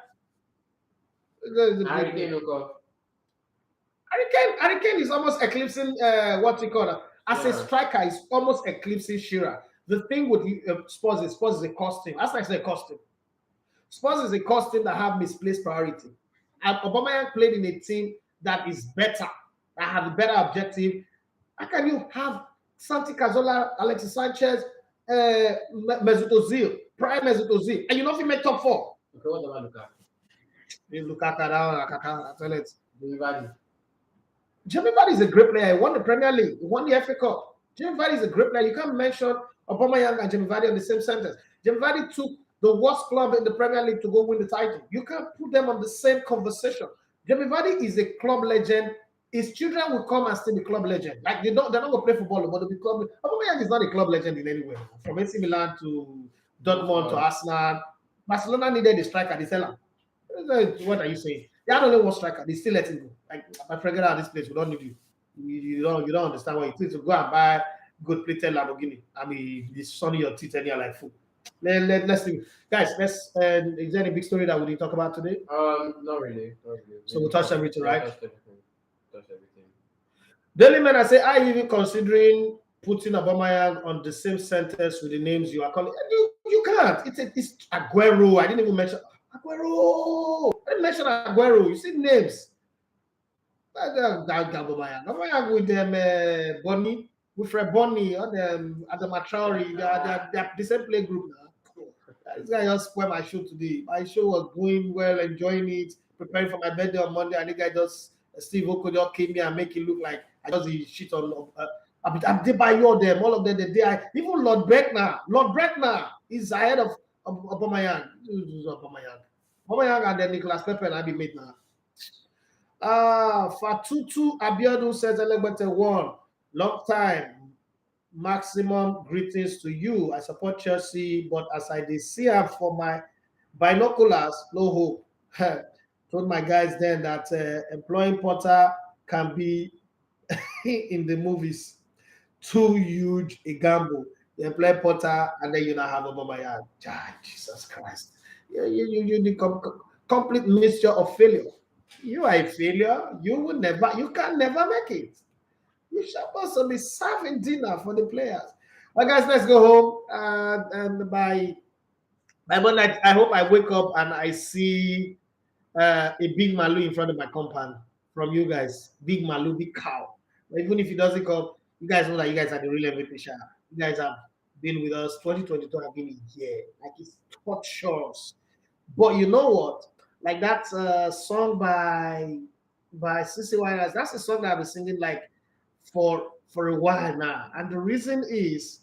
Kane is almost eclipsing what we call as a striker is almost eclipsing Shearer. The thing with Spurs is a costume. As I say, costume. Spurs is a costume that have misplaced priority. And Aubameyang played in a team that is better, that have a better objective. How can you have Santi Cazorla, Alexis Sanchez, Mesut Ozil, prime Mesut Ozil, and you know if you make top 4? Okay, what about Lukaku? Lukaku, tell it. Jamie Vardy is a great player. He won the Premier League. He won the FA Cup. Jamie Vardy is a great player. You can't mention Aubameyang and Jamie Vardy on the same sentence. Jamie Vardy took the worst club in the Premier League to go win the title. You can't put them on the same conversation. Jamie Vardy is a club legend. His children will come and still be club legend. Like they're not going to play football, but they'll be club. Aubameyang is not a club legend in any way. From AC Milan to Dortmund to Arsenal, Barcelona needed a striker. They sell him. What are you saying? They had only one striker. They still let him go. Like my friend, get out of this place. We don't need you. You don't understand what you think. So go and buy good plated Lamborghini. I mean, it's sunny your teeth and you're like food. Let's do, guys. Is there any big story that we need to talk about today? Not really. So we'll touch everything, right? Touch everything. Daily man, I say, are you even considering putting Aubameyang on the same sentence with the names you are calling? You can't. It's Aguero. I didn't even mention Aguero. I didn't mention Aguero. You see names. Aubameyang with them Bonnie, with Fred Bonnie, or them Adam Traore. They're the same play group now. This guy just spoiled my show today. My show was going well, enjoying it, preparing for my birthday on Monday. And the guy just Steve Oko just came here and make it look like I just shit on. I'm there by you them, all of them. Even Lord Breckner is ahead of Aubameyang. Aubameyang and then Nicolas Pepe and I be made now. Fatutu Abiodun says Elegbete one. Long time. Maximum greetings to you. I support Chelsea, but as I did see her for my binoculars, no hope. Told my guys then that employing Potter can be in the movies too huge a gamble. You employ Potter and then you now have Aubameyang. Jesus Christ. You the complete mixture of failure. You are a failure. You can never make it. You're supposed to be serving dinner for the players. Well, guys, let's go home. And by midnight, I hope I wake up and I see a big Malu in front of my compound from you guys. Big Malu, big cow. But even if it doesn't come, you guys know that you guys are the real MVP. You guys have been with us. 2022 have been a year. Like it's torturous. But you know what? Like that song by Sissy Winers, that's a song that I've been singing like for a while now. And the reason is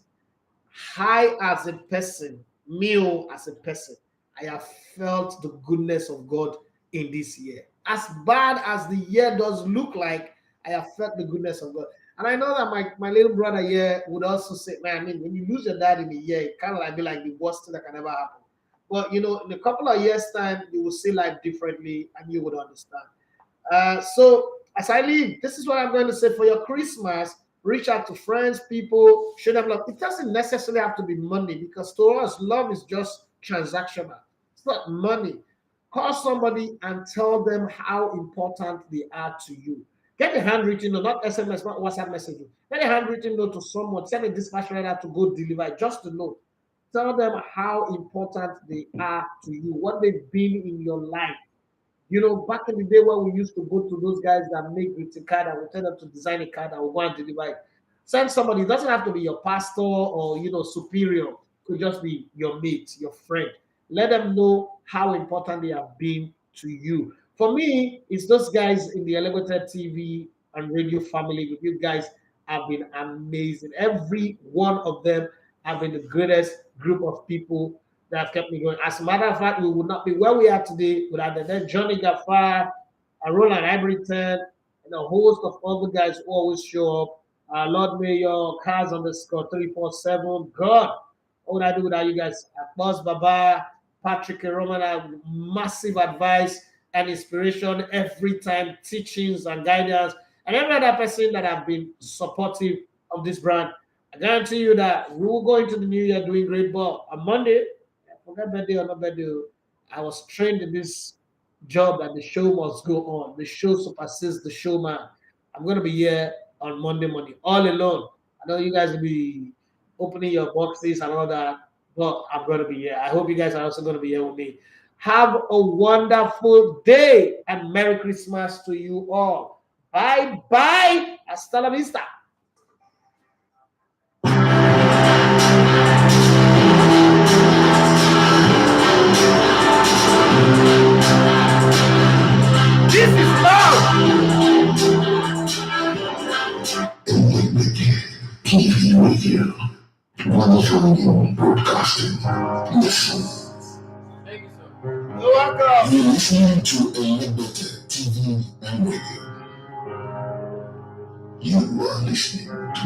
I as a person, me as a person, I have felt the goodness of God in this year. As bad as the year does look like, I have felt the goodness of God. And I know that my little brother here would also say, man, I mean, when you lose your dad in a year, it kind of like be like the worst thing that can ever happen. But you know, in a couple of years' time, you will see life differently and you would understand. So as I leave, this is what I'm going to say for your Christmas. Reach out to friends, people, show them love. It doesn't necessarily have to be money because to us, love is just transactional. It's not money. Call somebody and tell them how important they are to you. Get a handwritten note, not SMS, not WhatsApp messaging. Get a handwritten note to someone. Send a dispatch rider to go deliver it, just a note. Tell them how important they are to you, what they've been in your life. You know, back in the day when we used to go to those guys that make greeting card and we tell them to design a card and we go and deliver it. Send somebody. It doesn't have to be your pastor or superior. It could just be your mate, your friend. Let them know how important they have been to you. For me, it's those guys in the Elevated TV and radio family. With you guys have been amazing. Every one of them have been the greatest group of people that have kept me going. As a matter of fact, we would not be where we are today without the Johnny Gaffar, Roland Ibriton, and a host of other guys who always show up. Lord Mayor, Cars underscore 347. God, what would I do without you guys? Boss Baba, Patrick and Roman have massive advice and inspiration every time, teachings and guidance, and every other person that have been supportive of this brand. I guarantee you that we will go into the new year doing great. But on Monday, forget birthday or not birthday, I was trained in this job that the show must go on. The show supersedes the showman. I'm going to be here on Monday morning, all alone. I know you guys will be opening your boxes and all that, but I'm going to be here. I hope you guys are also going to be here with me. Have a wonderful day and Merry Christmas to you all. Bye bye. Hasta la vista. This is love. TV Radio. Wonderful broadcasting. Listen. Thank you, sir. You're welcome. You're listening to Elevated TV and Radio. You are listening to